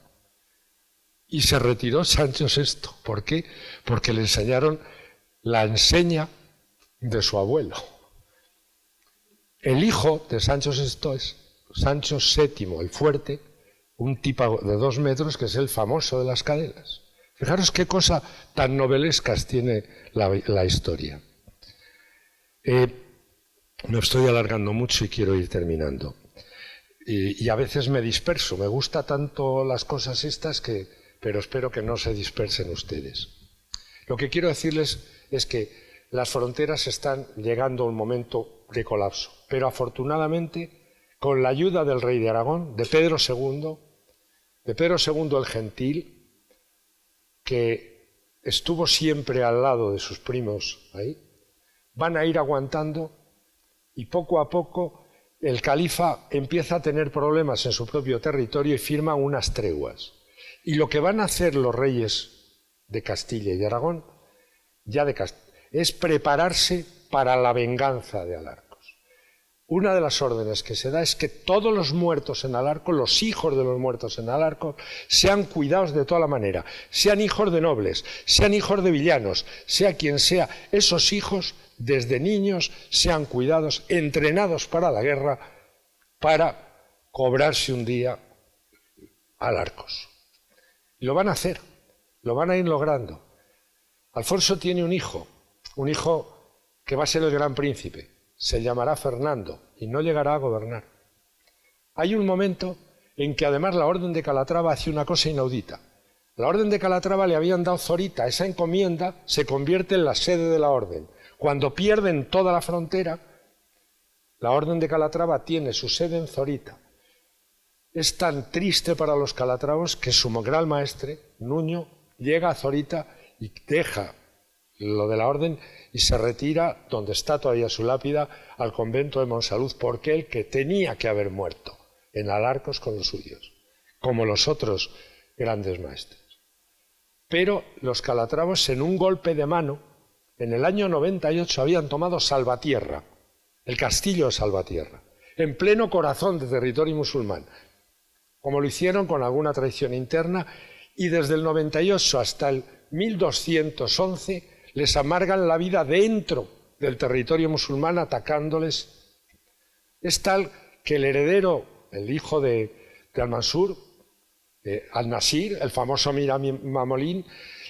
Y se retiró Sancho VI. ¿Por qué? Porque le enseñaron la enseña de su abuelo. El hijo de Sancho VI es Sancho VII, el Fuerte, un tipo de 2 metros que es el famoso de las cadenas. Fijaros qué cosa tan novelescas tiene la historia. Me estoy alargando mucho y quiero ir terminando. Y a veces me disperso. Me gusta tanto las cosas estas pero espero que no se dispersen ustedes. Lo que quiero decirles es que las fronteras están llegando a un momento de colapso. Pero afortunadamente, con la ayuda del rey de Aragón, de Pedro II el Gentil, que estuvo siempre al lado de sus primos ahí, van a ir aguantando y poco a poco el califa empieza a tener problemas en su propio territorio y firma unas treguas. Y lo que van a hacer los reyes de Castilla y de Aragón es prepararse para la venganza de Alarcos. Una de las órdenes que se da es que todos los muertos en Alarcos, los hijos de los muertos en Alarcos, sean cuidados de toda la manera, sean hijos de nobles, sean hijos de villanos, sea quien sea, esos hijos desde niños sean cuidados, entrenados para la guerra, para cobrarse un día Alarcos. Y lo van a hacer, lo van a ir logrando. Alfonso tiene un hijo que va a ser el gran príncipe, se llamará Fernando y no llegará a gobernar. Hay un momento en que además la Orden de Calatrava hace una cosa inaudita. La Orden de Calatrava le habían dado Zorita, esa encomienda se convierte en la sede de la Orden. Cuando pierden toda la frontera, la Orden de Calatrava tiene su sede en Zorita. Es tan triste para los calatravos que su gran maestre, Nuño, llega a Zorita y deja lo de la orden y se retira, donde está todavía su lápida, al convento de Monsalud, porque él que tenía que haber muerto en Alarcos con los suyos, como los otros grandes maestros. Pero los calatravos, en un golpe de mano, en el año 98 habían tomado Salvatierra, el castillo de Salvatierra, en pleno corazón de territorio musulmán, como lo hicieron con alguna traición interna, y desde el 98 hasta el 1211 les amargan la vida dentro del territorio musulmán atacándoles. Es tal que el heredero, el hijo de Al-Mansur, Al-Nasir, el famoso Mir Mamolín,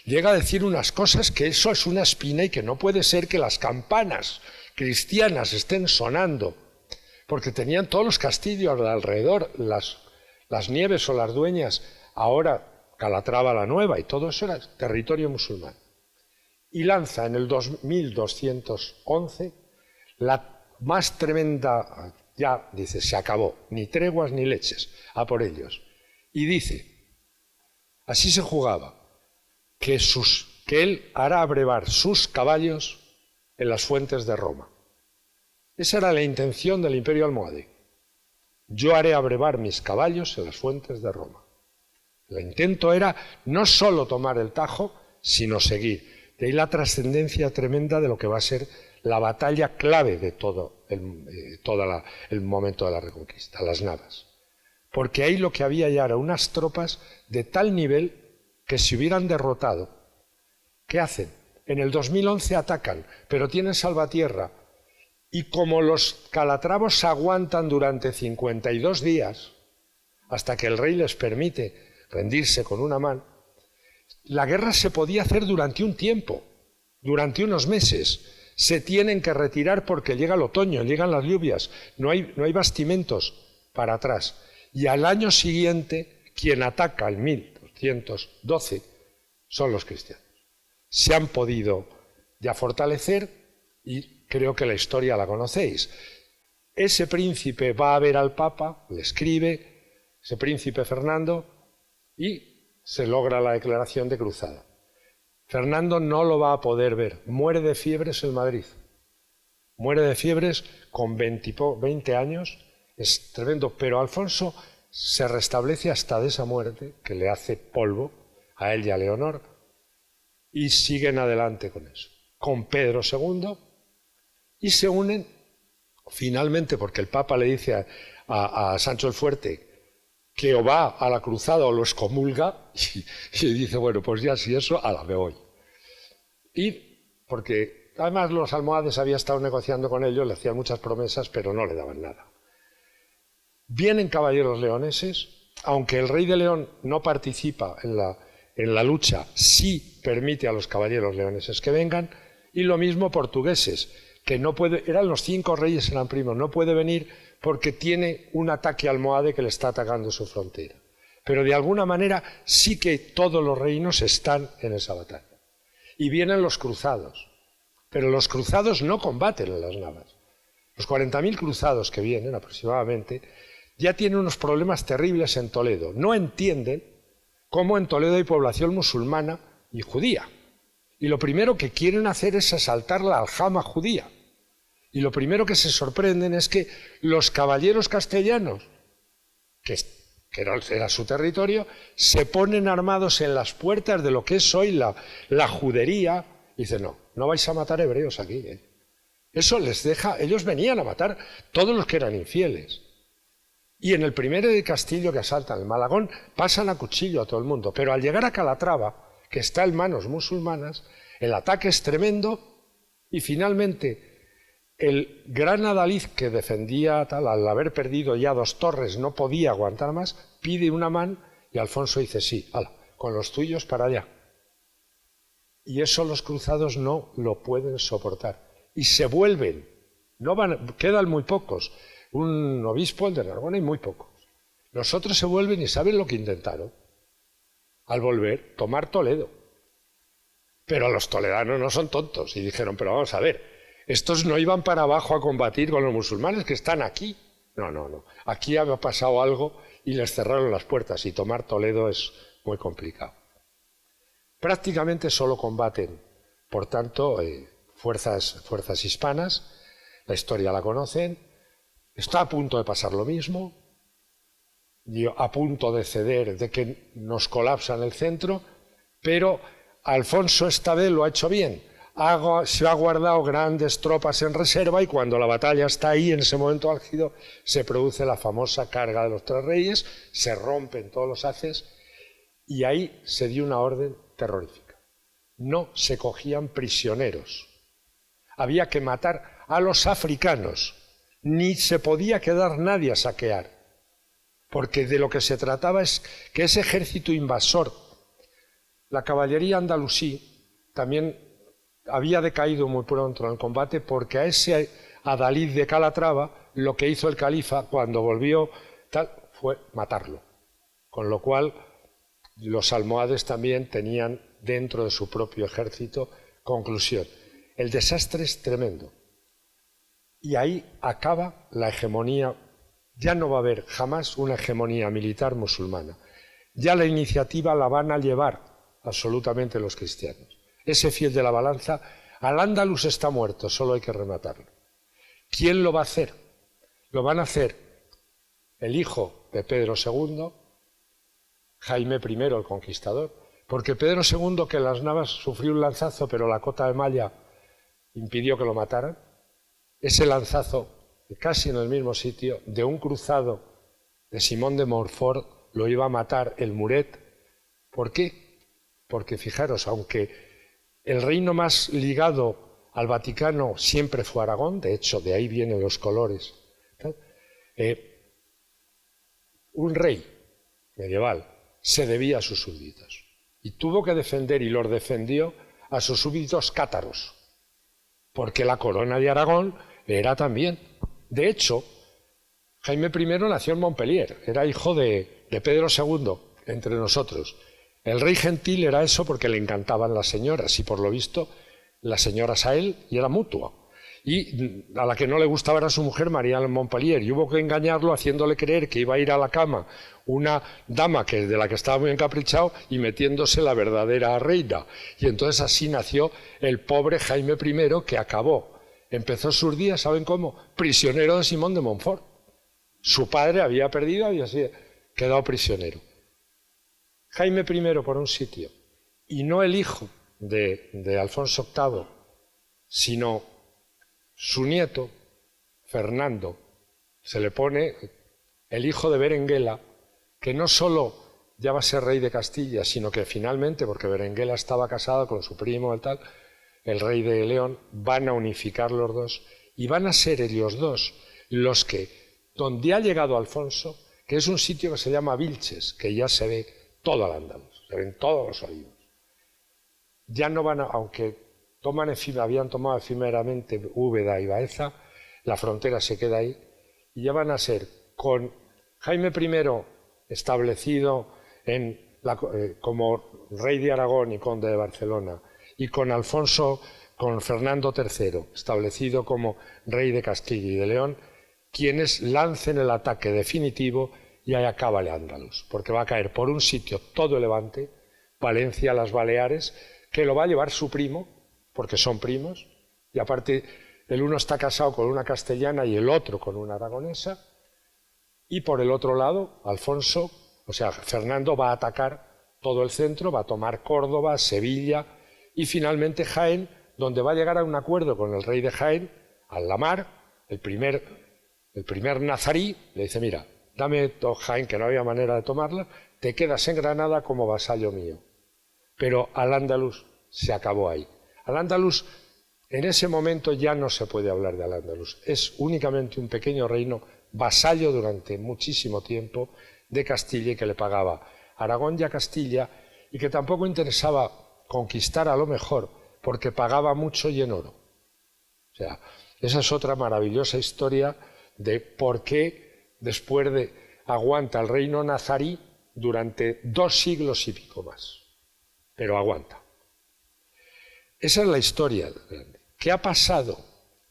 llega a decir unas cosas que eso es una espina y que no puede ser que las campanas cristianas estén sonando, porque tenían todos los castillos alrededor, las Nieves o las Dueñas, ahora Calatrava la Nueva, y todo eso era territorio musulmán. Y lanza en el 2211 la más tremenda, ya dice, se acabó, ni treguas ni leches, a por ellos. Y dice, así se jugaba, que él hará abrevar sus caballos en las fuentes de Roma. Esa era la intención del Imperio almohade. Yo haré abrevar mis caballos en las fuentes de Roma. El intento era no solo tomar el Tajo, sino seguir. De ahí la trascendencia tremenda de lo que va a ser la batalla clave de todo el momento de la Reconquista, las Navas. Porque ahí lo que había ya era unas tropas de tal nivel que si hubieran derrotado, ¿qué hacen? En el 2011 atacan, pero tienen Salvatierra, y como los calatravos aguantan durante 52 días, hasta que el rey les permite rendirse con una mano, la guerra se podía hacer durante un tiempo, durante unos meses. Se tienen que retirar porque llega el otoño, llegan las lluvias, no hay bastimentos para atrás. Y al año siguiente, quien ataca en 1212 son los cristianos. Se han podido ya fortalecer y creo que la historia la conocéis. Ese príncipe va a ver al Papa, le escribe, ese príncipe Fernando, y se logra la declaración de cruzada. Fernando no lo va a poder ver, muere de fiebres en Madrid. Muere de fiebres con 20 años, es tremendo, pero Alfonso se restablece hasta de esa muerte, que le hace polvo a él y a Leonor, y siguen adelante con eso. Con Pedro II, y se unen finalmente, porque el Papa le dice a Sancho el Fuerte que o va a la cruzada o lo excomulga, y dice, bueno, pues ya si eso, me voy. Y porque además los almohades había estado negociando con ellos, le hacían muchas promesas, pero no le daban nada. Vienen caballeros leoneses, aunque el rey de León no participa en la lucha, sí permite a los caballeros leoneses que vengan, y lo mismo portugueses, que no puede, eran los 5 reyes, eran primos, no puede venir porque tiene un ataque almohade que le está atacando su frontera. Pero de alguna manera sí que todos los reinos están en esa batalla. Y vienen los cruzados, pero los cruzados no combaten en las Navas. Los 40.000 cruzados que vienen aproximadamente ya tienen unos problemas terribles en Toledo. No entienden cómo en Toledo hay población musulmana y judía. Y lo primero que quieren hacer es asaltar la aljama judía. Y lo primero que se sorprenden es que los caballeros castellanos, que era su territorio, se ponen armados en las puertas de lo que es hoy la judería. Y dicen, no vais a matar hebreos aquí. Eso les deja, ellos venían a matar todos los que eran infieles. Y en el primer castillo que asaltan, el Malagón, pasan a cuchillo a todo el mundo. Pero al llegar a Calatrava, que está en manos musulmanas, el ataque es tremendo y finalmente el gran adalid que defendía tal, al haber perdido ya 2 torres, no podía aguantar más, pide una mano y Alfonso dice, sí, con los tuyos para allá. Y eso los cruzados no lo pueden soportar. Y se vuelven, quedan muy pocos. Un obispo, el de Narbona, y muy pocos. Los otros se vuelven y ¿saben lo que intentaron? Al volver, tomar Toledo. Pero los toledanos no son tontos y dijeron, pero vamos a ver, estos no iban para abajo a combatir con los musulmanes que están aquí. No. Aquí había pasado algo y les cerraron las puertas, y tomar Toledo es muy complicado. Prácticamente solo combaten, por tanto, fuerzas hispanas, la historia la conocen, está a punto de pasar lo mismo, a punto de ceder, de que nos colapsan el centro, pero Alfonso esta vez lo ha hecho bien. Se ha guardado grandes tropas en reserva y cuando la batalla está ahí, en ese momento álgido, se produce la famosa carga de los Tres Reyes, se rompen todos los haces y ahí se dio una orden terrorífica. No se cogían prisioneros. Había que matar a los africanos. Ni se podía quedar nadie a saquear. Porque de lo que se trataba es que ese ejército invasor, la caballería andalusí, también había decaído muy pronto en el combate porque a ese adalid de Calatrava lo que hizo el califa cuando volvió fue matarlo. Con lo cual los almohades también tenían dentro de su propio ejército. Conclusión, el desastre es tremendo. Y ahí acaba la hegemonía. Ya no va a haber jamás una hegemonía militar musulmana. Ya la iniciativa la van a llevar absolutamente los cristianos. Ese fiel de la balanza, Al-Ándalus está muerto, solo hay que rematarlo. ¿Quién lo va a hacer? Lo van a hacer el hijo de Pedro II, Jaime I el Conquistador, porque Pedro II, que en las Navas sufrió un lanzazo, pero la cota de malla impidió que lo mataran, ese lanzazo, casi en el mismo sitio, de un cruzado de Simón de Montfort, lo iba a matar el Muret. ¿Por qué? Porque fijaros, aunque el reino más ligado al Vaticano siempre fue Aragón, de hecho de ahí vienen los colores, un rey medieval se debía a sus súbditos y tuvo que defender, y los defendió, a sus súbditos cátaros, porque la corona de Aragón era también. De hecho, Jaime I nació en Montpellier, era hijo de Pedro II, entre nosotros. El rey gentil era eso porque le encantaban las señoras, y por lo visto las señoras a él, y era mutua. Y a la que no le gustaba era su mujer, María de Montpellier, y hubo que engañarlo haciéndole creer que iba a ir a la cama una dama de la que estaba muy encaprichado y metiéndose la verdadera reina. Y entonces así nació el pobre Jaime I, que empezó sus días, ¿saben cómo? Prisionero de Simón de Montfort. Su padre había perdido y así quedado prisionero. Jaime I por un sitio, y no el hijo de Alfonso VIII, sino su nieto, Fernando, se le pone el hijo de Berenguela, que no solo ya va a ser rey de Castilla, sino que finalmente, porque Berenguela estaba casado con su primo, el rey de León, van a unificar los dos, y van a ser ellos dos los que, donde ha llegado Alfonso, que es un sitio que se llama Vilches, que ya se ve todo Al-Ándalus, se ven todos los olivos. Ya no van a, aunque habían tomado efímeramente Úbeda y Baeza, la frontera se queda ahí, y ya van a ser, con Jaime I establecido como rey de Aragón y conde de Barcelona, y con Fernando III establecido como rey de Castilla y de León, quienes lancen el ataque definitivo, y ahí acaba el Ándalus, porque va a caer por un sitio todo el Levante, Valencia, las Baleares, que lo va a llevar su primo, porque son primos, y aparte el uno está casado con una castellana y el otro con una aragonesa, y por el otro lado, Fernando va a atacar todo el centro, va a tomar Córdoba, Sevilla y finalmente Jaén, donde va a llegar a un acuerdo con el rey de Jaén, Al-Lamar, el primer nazarí, le dice: mira, dame Jaén, que no había manera de tomarla, te quedas en Granada como vasallo mío. Pero Al-Ándalus se acabó ahí. Al-Ándalus, en ese momento ya no se puede hablar de Al-Ándalus, es únicamente un pequeño reino vasallo durante muchísimo tiempo de Castilla, y que le pagaba Aragón y a Castilla, y que tampoco interesaba conquistar a lo mejor porque pagaba mucho y en oro. O sea, esa es otra maravillosa historia de por qué después aguanta el reino nazarí durante 2 siglos y pico más. Pero aguanta. Esa es la historia grande. ¿Qué ha pasado?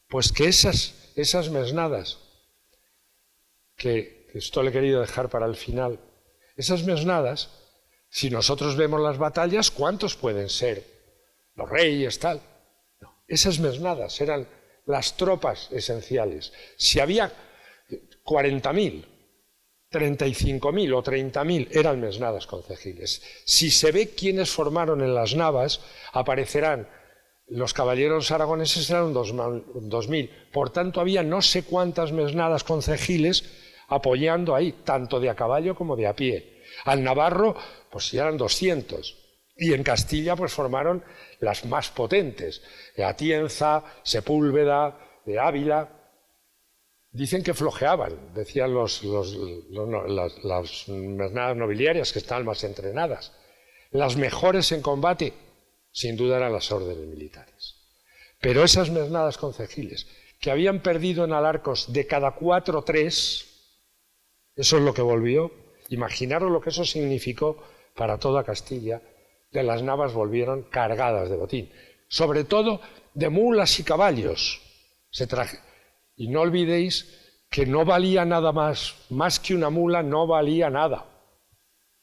Pues que esas mesnadas que que esto lo he querido dejar para el final, esas mesnadas, si nosotros vemos las batallas, ¿cuántos pueden ser? Los reyes, tal. No, esas mesnadas eran las tropas esenciales. Si había 40.000, 35.000 o 30.000 eran mesnadas concejiles. Si se ve quiénes formaron en las navas, aparecerán los caballeros aragoneses, eran 2.000. Por tanto, había no sé cuántas mesnadas concejiles apoyando ahí, tanto de a caballo como de a pie. Al navarro, pues ya eran 200. Y en Castilla, pues formaron las más potentes, de Atienza, Sepúlveda, de Ávila. Dicen que flojeaban, decían las mesnadas nobiliarias, que estaban más entrenadas. Las mejores en combate, sin duda, eran las órdenes militares. Pero esas mesnadas concejiles, que habían perdido en Alarcos de cada 4, 3, eso es lo que volvió. Imaginaros lo que eso significó para toda Castilla. De las navas volvieron cargadas de botín, sobre todo de mulas y caballos. Y no olvidéis que no valía nada más que una mula no valía nada,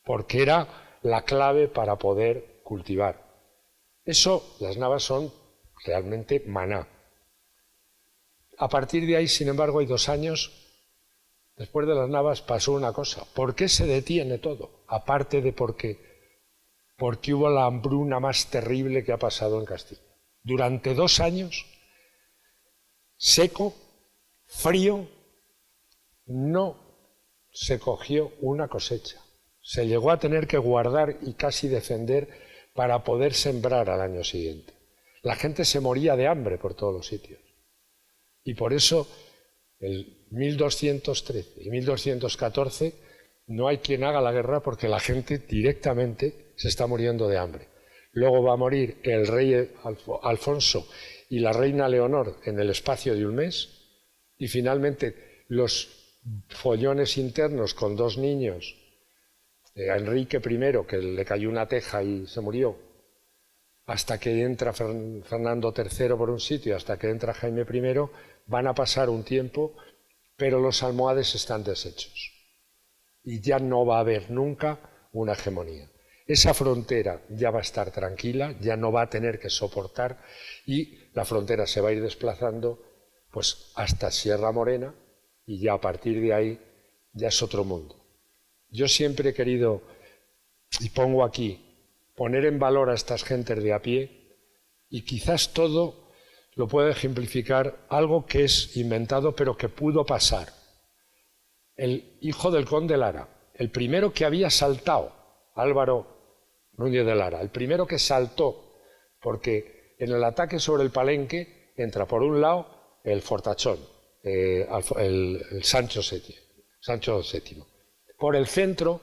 porque era la clave para poder cultivar. Eso, las navas son realmente maná. A partir de ahí, sin embargo, hay 2 años, después de las navas pasó una cosa. ¿Por qué se detiene todo? Aparte de porque hubo la hambruna más terrible que ha pasado en Castilla. Durante 2 años, seco, frío, no se cogió una cosecha. Se llegó a tener que guardar y casi defender para poder sembrar al año siguiente. La gente se moría de hambre por todos los sitios. Y por eso, el 1213 y 1214, no hay quien haga la guerra porque la gente directamente se está muriendo de hambre. Luego va a morir el rey Alfonso y la reina Leonor en el espacio de un mes, y finalmente los follones internos con 2 niños, a Enrique I, que le cayó una teja y se murió, hasta que entra Fernando III por un sitio, hasta que entra Jaime I, van a pasar un tiempo, pero los almohades están deshechos. Y ya no va a haber nunca una hegemonía. Esa frontera ya va a estar tranquila, ya no va a tener que soportar, y la frontera se va a ir desplazando pues hasta Sierra Morena, y ya a partir de ahí ya es otro mundo. Yo siempre he querido, y pongo aquí, poner en valor a estas gentes de a pie, y quizás todo lo puede ejemplificar algo que es inventado pero que pudo pasar. El hijo del conde Lara, el primero que había saltado, Álvaro Núñez de Lara, el primero que saltó, porque en el ataque sobre el Palenque entra por un lado el fortachón, el Sancho VII. Por el centro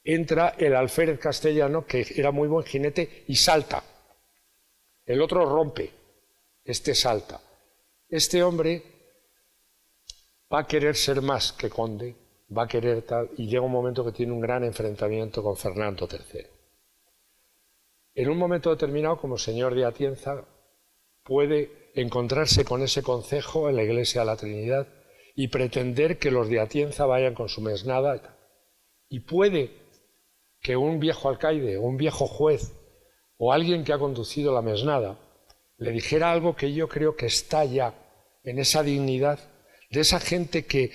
entra el alférez castellano, que era muy buen jinete, y salta. El otro rompe, este salta. Este hombre va a querer ser más que conde, va a querer tal, y llega un momento que tiene un gran enfrentamiento con Fernando III. En un momento determinado, como señor de Atienza, puede encontrarse con ese concejo en la iglesia de la Trinidad y pretender que los de Atienza vayan con su mesnada. Y puede que un viejo alcaide, un viejo juez o alguien que ha conducido la mesnada le dijera algo que yo creo que está ya en esa dignidad de esa gente que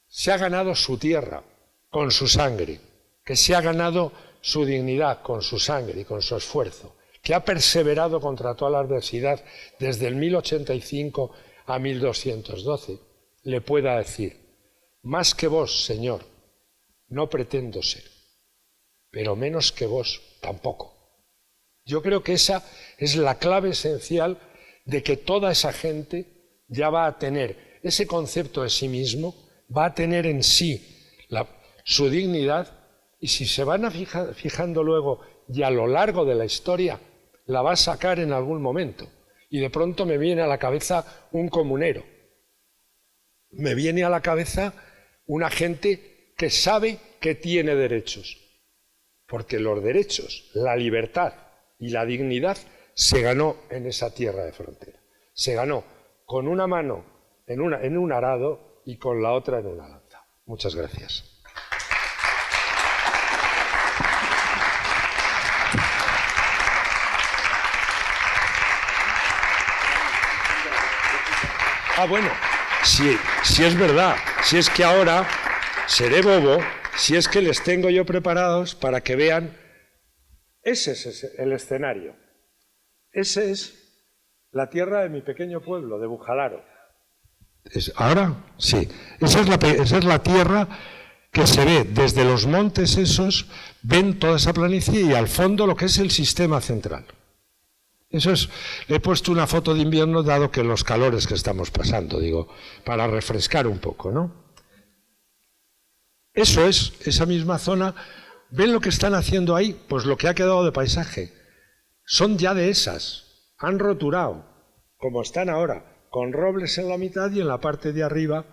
se ha ganado su tierra con su sangre, que se ha ganado su dignidad con su sangre y con su esfuerzo, que ha perseverado contra toda la adversidad desde el 1085 a 1212, le pueda decir: más que vos, Señor, no pretendo ser, pero menos que vos tampoco. Yo creo que esa es la clave esencial de que toda esa gente ya va a tener ese concepto de sí mismo, va a tener en sí su dignidad, y si se van fijando luego y a lo largo de la historia, la va a sacar en algún momento. Y de pronto me viene a la cabeza un comunero, me viene a la cabeza una gente que sabe que tiene derechos, porque los derechos, la libertad y la dignidad se ganó en esa tierra de frontera. Se ganó con una mano en un arado y con la otra en una lanza. Muchas gracias. Bueno, si es verdad, si es que ahora seré bobo, si es que les tengo yo preparados para que vean, ese es el escenario. Esa es la tierra de mi pequeño pueblo, de Bujalaro. ¿Ahora? Sí. Esa es la tierra que se ve desde los montes esos, ven toda esa planicie y al fondo lo que es el sistema central. Eso es, le he puesto una foto de invierno dado que los calores que estamos pasando, digo, para refrescar un poco, ¿no? Eso es, esa misma zona, ¿ven lo que están haciendo ahí? Pues lo que ha quedado de paisaje. Son ya de esas, han roturado, como están ahora, con robles en la mitad y en la parte de arriba.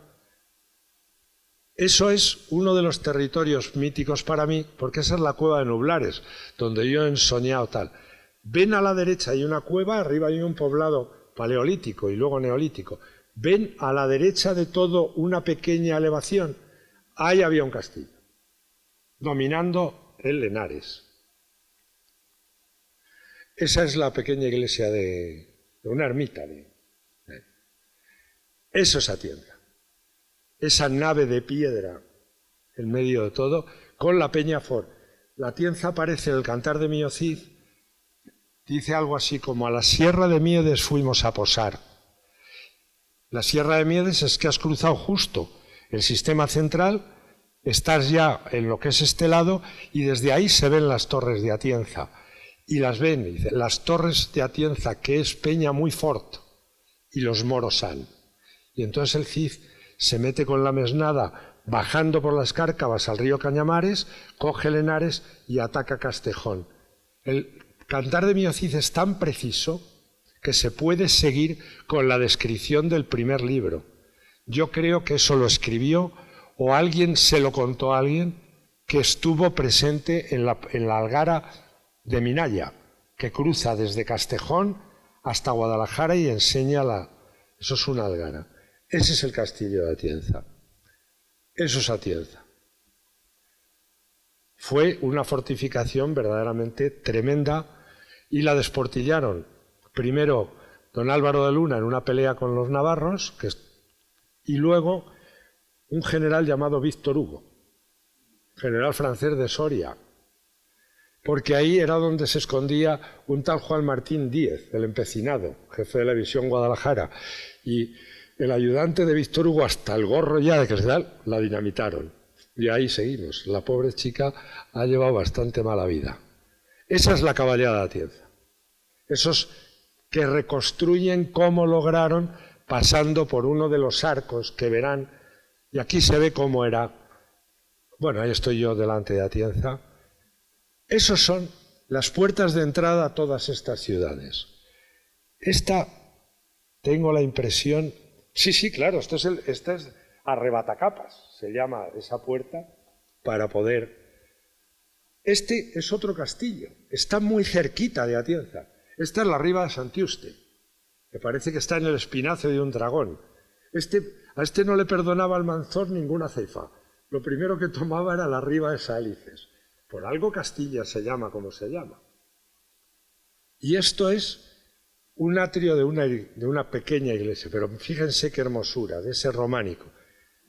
Eso es uno de los territorios míticos para mí, porque esa es la cueva de Nublares, donde yo he ensoñado tal. Ven a la derecha hay una cueva, arriba hay un poblado paleolítico y luego neolítico. Ven a la derecha de todo una pequeña elevación, ahí había un castillo, dominando el Henares. Esa es la pequeña iglesia de una ermita. Eso es Atienza. Esa nave de piedra en medio de todo, con la peña For. La Atienza aparece en el Cantar de Mío Cid. Dice algo así como: a la Sierra de Miedes fuimos a posar. La Sierra de Miedes es que has cruzado justo el sistema central, estás ya en lo que es este lado y desde ahí se ven las torres de Atienza. Y las ven, dice, las torres de Atienza, que es peña muy fort, y los moros han. Y entonces el Cid se mete con la mesnada, bajando por las cárcavas al río Cañamares, coge el Henares y ataca Castejón. El Cantar de Mío Cid es tan preciso que se puede seguir con la descripción del primer libro. Yo creo que eso lo escribió o alguien se lo contó a alguien que estuvo presente en la algara de Minaya, que cruza desde Castejón hasta Guadalajara y enseña Eso es una algara. Ese es el castillo de Atienza. Eso es Atienza. Fue una fortificación verdaderamente tremenda y la desportillaron. Primero don Álvaro de Luna en una pelea con los navarros y luego un general llamado Víctor Hugo, general francés de Soria, porque ahí era donde se escondía un tal Juan Martín Díez, el empecinado, jefe de la división Guadalajara, y el ayudante de Víctor Hugo, hasta el gorro ya de que la dinamitaron. Y ahí seguimos. La pobre chica ha llevado bastante mala vida. Esa es la caballada de Atienza. Esos que reconstruyen cómo lograron, pasando por uno de los arcos que verán, y aquí se ve cómo era. Bueno, ahí estoy yo delante de Atienza. Esos son las puertas de entrada a todas estas ciudades. Esta, tengo la impresión... Sí, claro, esta es Arrebatacapas, se llama esa puerta, para poder... Este es otro castillo, está muy cerquita de Atienza. Esta es la Riba de Santiuste, que parece que está en el espinazo de un dragón. A este no le perdonaba al Manzor ninguna ceifa. Lo primero que tomaba era la Riba de Sálices. Por algo Castilla se llama como se llama. Y esto es un atrio de una pequeña iglesia, pero fíjense qué hermosura, de ese románico,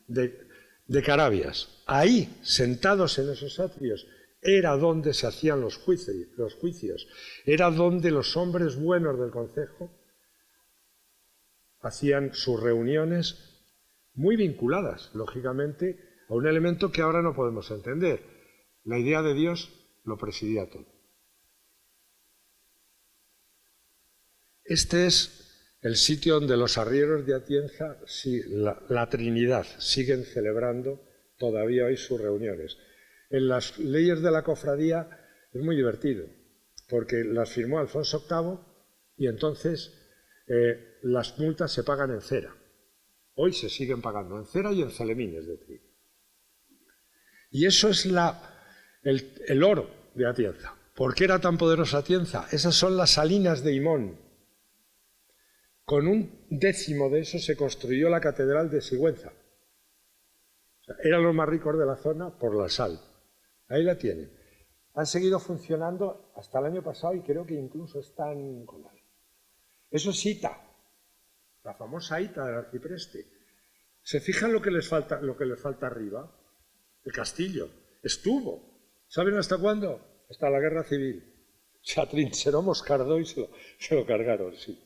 de Carabias. Ahí, sentados en esos atrios, era donde se hacían los juicios, era donde los hombres buenos del concejo hacían sus reuniones muy vinculadas, lógicamente, a un elemento que ahora no podemos entender. La idea de Dios lo presidía todo. Este es el sitio donde los arrieros de Atienza, la Trinidad, siguen celebrando todavía hoy sus reuniones. En las leyes de la cofradía es muy divertido, porque las firmó Alfonso VIII y entonces las multas se pagan en cera. Hoy se siguen pagando en cera y en celemines de trigo. Y eso es el oro de Atienza. ¿Por qué era tan poderosa Atienza? Esas son las salinas de Imón. Con 1/10 de eso se construyó la catedral de Sigüenza. O Eran los más ricos de la zona por la sal. Ahí la tienen. Han seguido funcionando hasta el año pasado y creo que incluso están con la... Eso es Ita, la famosa Ita del arcipreste. ¿Se fijan lo que les falta arriba? El castillo. Estuvo. ¿Saben hasta cuándo? Hasta la guerra civil. Se atrincheró Moscardó y se lo cargaron, sí.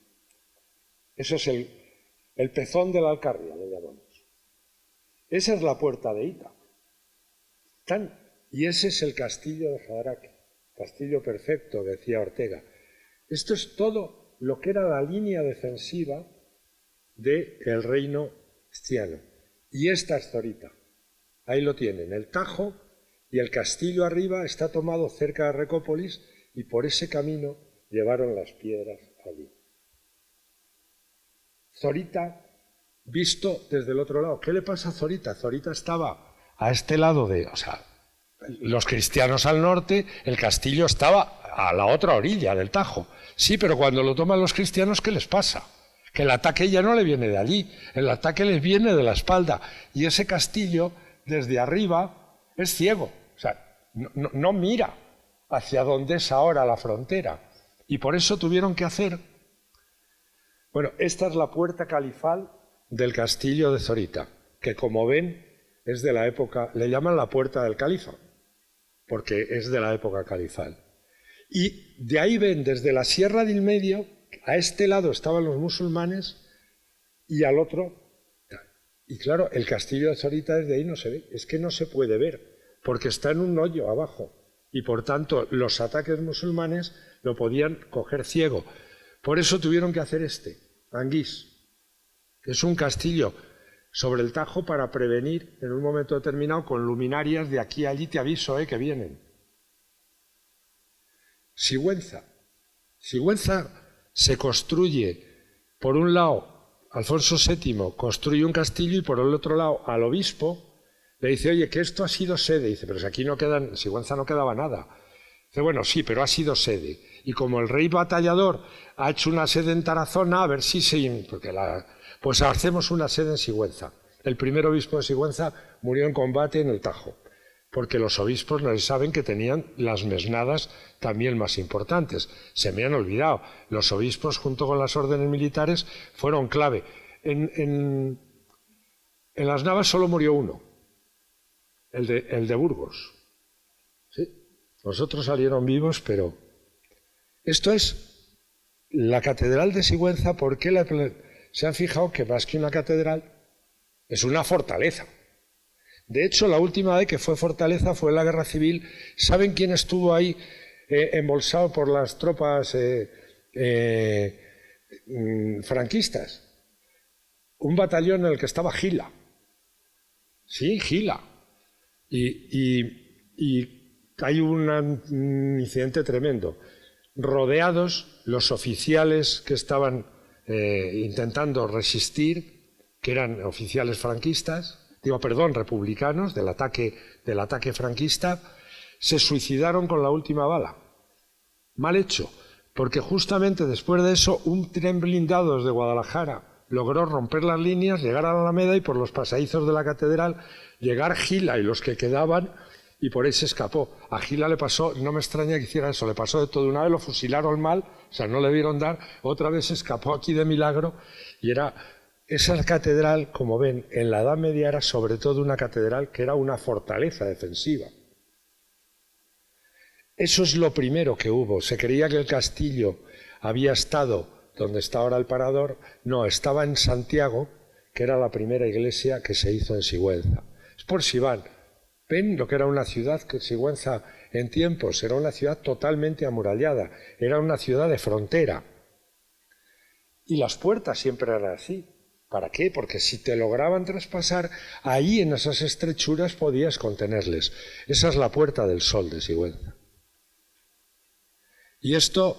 Eso es el pezón de la Alcarria, le llamamos. Esa es la puerta de Ita. Y ese es el castillo de Jadraque. Castillo perfecto, decía Ortega. Esto es todo lo que era la línea defensiva del reino cristiano. Y esta es Zorita. Ahí lo tienen, el Tajo, y el castillo arriba está tomado cerca de Recópolis, y por ese camino llevaron las piedras allí. Zorita, visto desde el otro lado. ¿Qué le pasa a Zorita? Zorita estaba a este lado los cristianos al norte, el castillo estaba a la otra orilla del Tajo. Sí, pero cuando lo toman los cristianos, ¿qué les pasa? Que el ataque ya no le viene de allí, el ataque les viene de la espalda. Y ese castillo, desde arriba, es ciego. O sea, no mira hacia dónde es ahora la frontera. Y por eso tuvieron que hacer... Bueno, esta es la puerta califal del castillo de Zorita, que como ven es de la época... Le llaman la puerta del califa, porque es de la época califal. Y de ahí ven, desde la Sierra del Medio, a este lado estaban los musulmanes y al otro... Y claro, el castillo de Zorita desde ahí no se ve, es que no se puede ver, porque está en un hoyo abajo. Y por tanto, los ataques musulmanes lo podían coger ciego. Por eso tuvieron que hacer Anguís, que es un castillo sobre el Tajo para prevenir en un momento determinado con luminarias de aquí a allí, te aviso, que vienen. Sigüenza. Sigüenza se construye, por un lado, Alfonso VII construye un castillo y por el otro lado, al obispo le dice, oye, que esto ha sido sede. Dice, pero si aquí en Sigüenza no quedaba nada. Dice, bueno, sí, pero ha sido sede. Y como el rey batallador ha hecho una sede en Tarazona, a ver si pues hacemos una sede en Sigüenza. El primer obispo de Sigüenza murió en combate en el Tajo, porque los obispos no saben que tenían las mesnadas también más importantes. Se me han olvidado. Los obispos, junto con las órdenes militares, fueron clave. En las Navas solo murió uno, el de Burgos. ¿Sí? Los otros salieron vivos, pero... Esto es la catedral de Sigüenza. ¿Por qué se han fijado que más que una catedral es una fortaleza? De hecho, la última vez que fue fortaleza fue en la Guerra Civil. ¿Saben quién estuvo ahí embolsado por las tropas franquistas? Un batallón en el que estaba Gila. Sí, Gila. Y hay un incidente tremendo. Rodeados, los oficiales que estaban intentando resistir, que eran oficiales franquistas, republicanos del ataque franquista, se suicidaron con la última bala. Mal hecho, porque justamente después de eso un tren blindado desde Guadalajara logró romper las líneas, llegar a la Alameda y por los pasadizos de la catedral llegar Gila y los que quedaban, y por ahí se escapó. A Gila le pasó, no me extraña que hiciera eso, le pasó de todo. Una vez lo fusilaron mal, o sea, no le vieron dar, otra vez se escapó aquí de milagro, y era... Esa catedral, como ven, en la Edad Media era sobre todo una catedral que era una fortaleza defensiva. Eso es lo primero que hubo. Se creía que el castillo había estado donde está ahora el Parador. No, estaba en Santiago, que era la primera iglesia que se hizo en Sigüenza. Es por si van. Ven lo que era una ciudad, que Sigüenza en tiempos era una ciudad totalmente amurallada, era una ciudad de frontera. Y las puertas siempre eran así. ¿Para qué? Porque si te lograban traspasar, ahí en esas estrechuras podías contenerles. Esa es la Puerta del Sol de Sigüenza. Y esto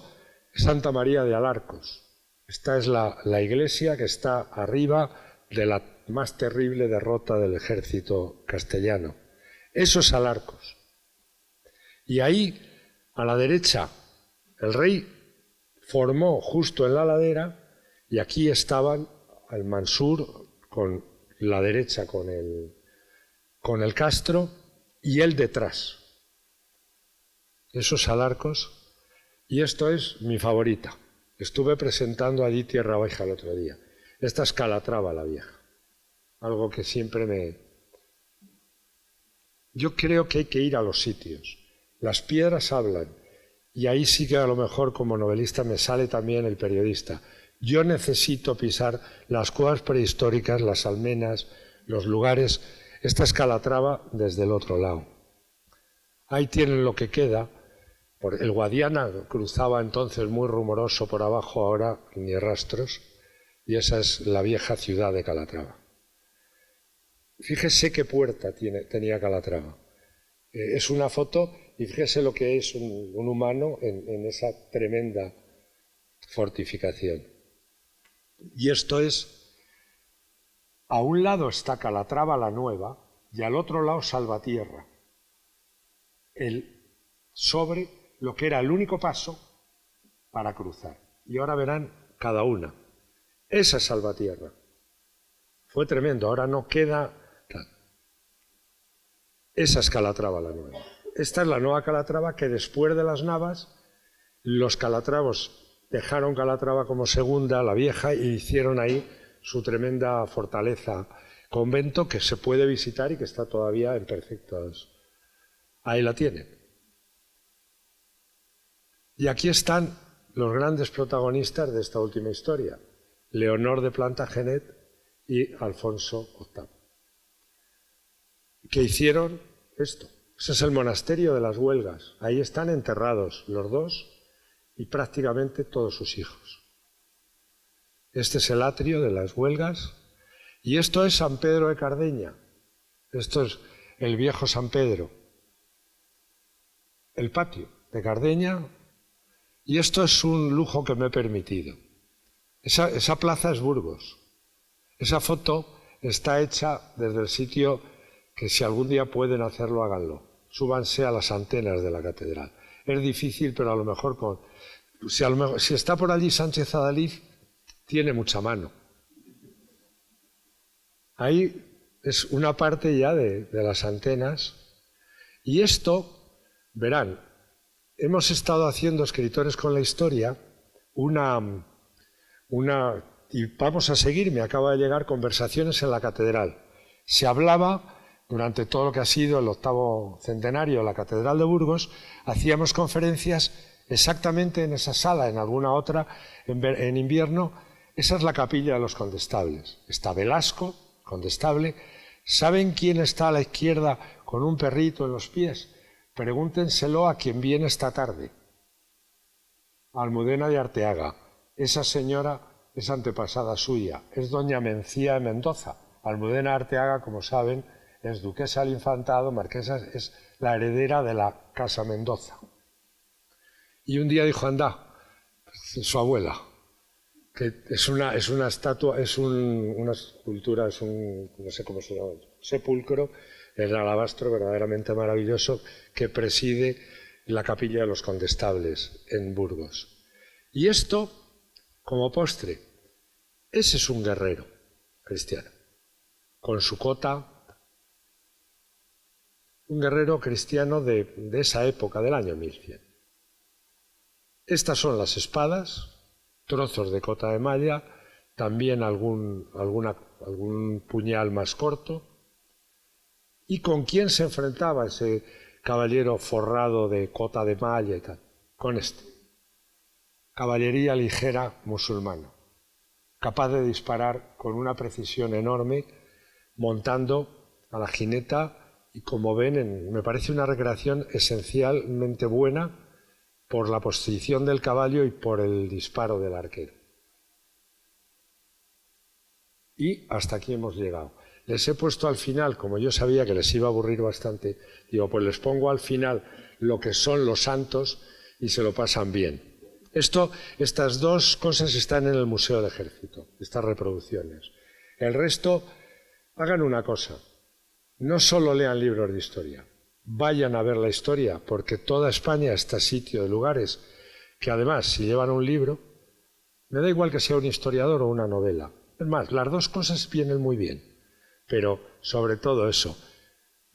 es Santa María de Alarcos. Esta es la iglesia que está arriba de la más terrible derrota del ejército castellano. Eso es Alarcos. Y ahí, a la derecha, el rey formó justo en la ladera y aquí estaban al Mansur con la derecha, con con el Castro y él detrás. Esos alarcos. Y esto es mi favorita. Estuve presentando allí Tierra Baja el otro día. Esta es Calatrava la Vieja. Algo que siempre me... Yo creo que hay que ir a los sitios. Las piedras hablan. Y ahí sí que a lo mejor como novelista me sale también el periodista. Yo necesito pisar las cuevas prehistóricas, las almenas, los lugares. Esta es Calatrava desde el otro lado. Ahí tienen lo que queda. El Guadiana cruzaba entonces muy rumoroso por abajo, ahora ni rastros. Y esa es la vieja ciudad de Calatrava. Fíjese qué puerta tenía Calatrava. Es una foto y fíjese lo que es un humano en esa tremenda fortificación. Y esto es, a un lado está Calatrava la Nueva y al otro lado Salvatierra. Sobre lo que era el único paso para cruzar. Y ahora verán cada una. Esa es Salvatierra. Fue tremendo, ahora no queda... Esa es Calatrava la Nueva. Esta es la nueva Calatrava que después de las Navas, los calatravos dejaron Calatrava como segunda, la vieja, y hicieron ahí su tremenda fortaleza, convento que se puede visitar y que está todavía en perfectos... Ahí la tienen. Y aquí están los grandes protagonistas de esta última historia, Leonor de Plantagenet y Alfonso VIII. ¿Qué hicieron? Esto. Ese es el monasterio de las Huelgas. Ahí están enterrados los dos y prácticamente todos sus hijos. Este es el atrio de las Huelgas y esto es San Pedro de Cardeña. Esto es el viejo San Pedro. El patio de Cardeña y esto es un lujo que me he permitido. Esa plaza es Burgos. Esa foto está hecha desde el sitio que si algún día pueden hacerlo, háganlo. Súbanse a las antenas de la catedral. Es difícil, pero a lo mejor si está por allí Sánchez Adalid, tiene mucha mano. Ahí es una parte ya de las antenas. Y esto, verán, hemos estado haciendo, escritores con la historia, y vamos a seguir, me acaba de llegar, conversaciones en la catedral. Se hablaba... Durante todo lo que ha sido el 8º centenario de la Catedral de Burgos, hacíamos conferencias exactamente en esa sala, en alguna otra, en invierno. Esa es la capilla de los condestables. Está Velasco, condestable. ¿Saben quién está a la izquierda con un perrito en los pies? Pregúntenselo a quien viene esta tarde. Almudena de Arteaga. Esa señora es antepasada suya. Es doña Mencía de Mendoza. Almudena de Arteaga, como saben, es duquesa del Infantado, marquesa, es la heredera de la Casa Mendoza. Y un día dijo, anda, su abuela, que es una estatua, es una escultura, no sé cómo se llama, sepulcro, el alabastro verdaderamente maravilloso que preside la capilla de los condestables en Burgos. Y esto, como postre, ese es un guerrero cristiano, con su cota. Un guerrero cristiano de esa época, del año 1100. Estas son las espadas, trozos de cota de malla, también algún puñal más corto. ¿Y con quién se enfrentaba ese caballero forrado de cota de malla y tal? Con este. Caballería ligera musulmana, capaz de disparar con una precisión enorme, montando a la jineta. Y como ven, me parece una recreación esencialmente buena por la posición del caballo y por el disparo del arquero. Y hasta aquí hemos llegado. Les he puesto al final, como yo sabía que les iba a aburrir bastante, digo, pues les pongo al final lo que son los santos y se lo pasan bien. Estas dos cosas están en el Museo del Ejército, estas reproducciones. El resto, hagan una cosa. No solo lean libros de historia, vayan a ver la historia, porque toda España está sitio de lugares que además, si llevan un libro, me da igual que sea un historiador o una novela. Es más, las dos cosas vienen muy bien, pero sobre todo eso,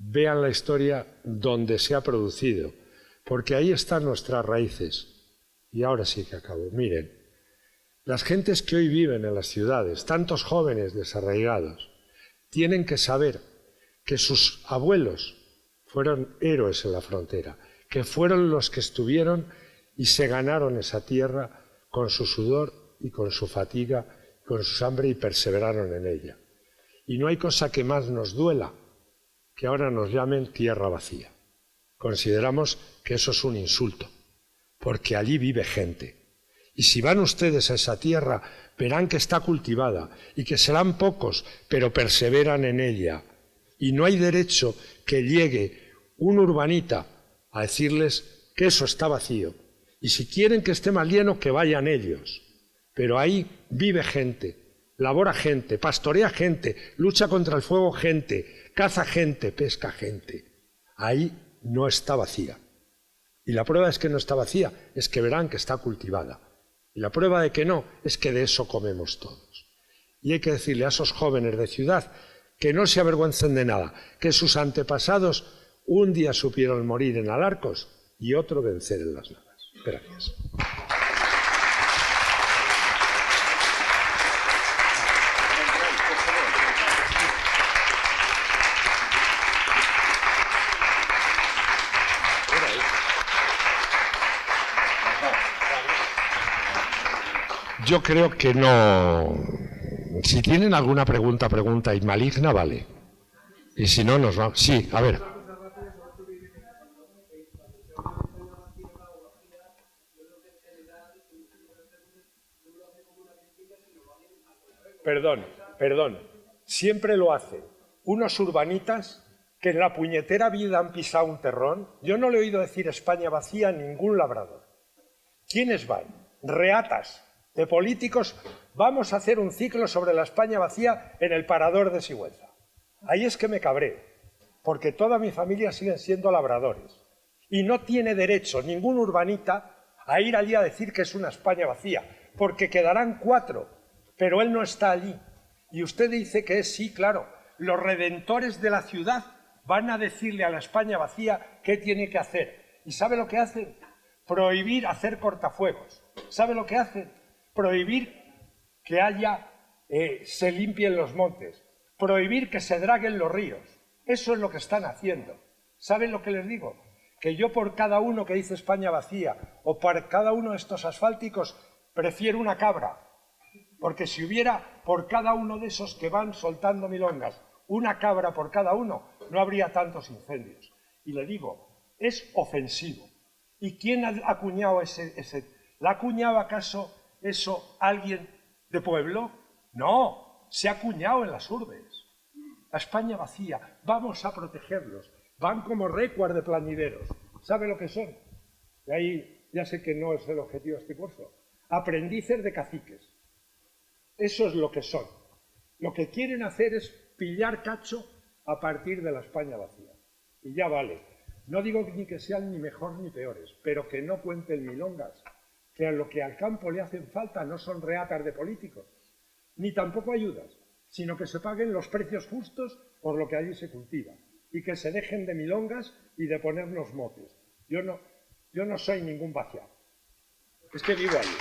vean la historia donde se ha producido, porque ahí están nuestras raíces. Y ahora sí que acabo. Miren, las gentes que hoy viven en las ciudades, tantos jóvenes desarraigados, tienen que saber que sus abuelos fueron héroes en la frontera, que fueron los que estuvieron y se ganaron esa tierra con su sudor y con su fatiga, con su hambre, y perseveraron en ella. Y no hay cosa que más nos duela que ahora nos llamen tierra vacía. Consideramos que eso es un insulto, porque allí vive gente. Y si van ustedes a esa tierra, verán que está cultivada y que serán pocos, pero perseveran en ella. Y no hay derecho que llegue un urbanita a decirles que eso está vacío. Y si quieren que esté más lleno, que vayan ellos. Pero ahí vive gente, labora gente, pastorea gente, lucha contra el fuego gente, caza gente, pesca gente. Ahí no está vacía. Y la prueba es que no está vacía, es que verán que está cultivada. Y la prueba de que no es que de eso comemos todos. Y hay que decirle a esos jóvenes de ciudad que no se avergüencen de nada, que sus antepasados un día supieron morir en Alarcos y otro vencer en las Navas. Gracias. Yo creo que no. Si tienen alguna pregunta y maligna, vale. Y si no, nos vamos. Sí, a ver. Perdón. Siempre lo hacen unos urbanitas que en la puñetera vida han pisado un terrón. Yo no le he oído decir España vacía a ningún labrador. ¿Quiénes van? Reatas de políticos. Vamos a hacer un ciclo sobre la España vacía en el Parador de Sigüenza. Ahí es que me cabré, porque toda mi familia siguen siendo labradores. Y no tiene derecho ningún urbanita a ir allí a decir que es una España vacía, porque quedarán 4, pero él no está allí. Y usted dice que es, sí, claro, los redentores de la ciudad van a decirle a la España vacía qué tiene que hacer. ¿Y sabe lo que hacen? Prohibir hacer cortafuegos. ¿Sabe lo que hacen? Prohibir que se limpien los montes, prohibir que se draguen los ríos. Eso es lo que están haciendo. ¿Saben lo que les digo? Que yo por cada uno que dice España vacía o por cada uno de estos asfálticos prefiero una cabra, porque si hubiera por cada uno de esos que van soltando milongas una cabra por cada uno, no habría tantos incendios. Y le digo, es ofensivo. ¿Y quién ha acuñado ese? ¿La ha acuñado acaso eso alguien de pueblo? No, se ha acuñado en las urbes. La España vacía, vamos a protegerlos. Van como récuard de plañideros. ¿Sabe lo que son? Y ahí ya sé que no es el objetivo de este curso. Aprendices de caciques. Eso es lo que son. Lo que quieren hacer es pillar cacho a partir de la España vacía. Y ya vale. No digo ni que sean ni mejor ni peores, pero que no cuenten milongas. Que a lo que al campo le hacen falta no son reatas de políticos, ni tampoco ayudas, sino que se paguen los precios justos por lo que allí se cultiva y que se dejen de milongas y de ponernos motes. Yo no soy ningún vaciado. Es que vivo allí.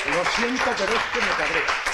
Lo siento, pero es que me cabreo.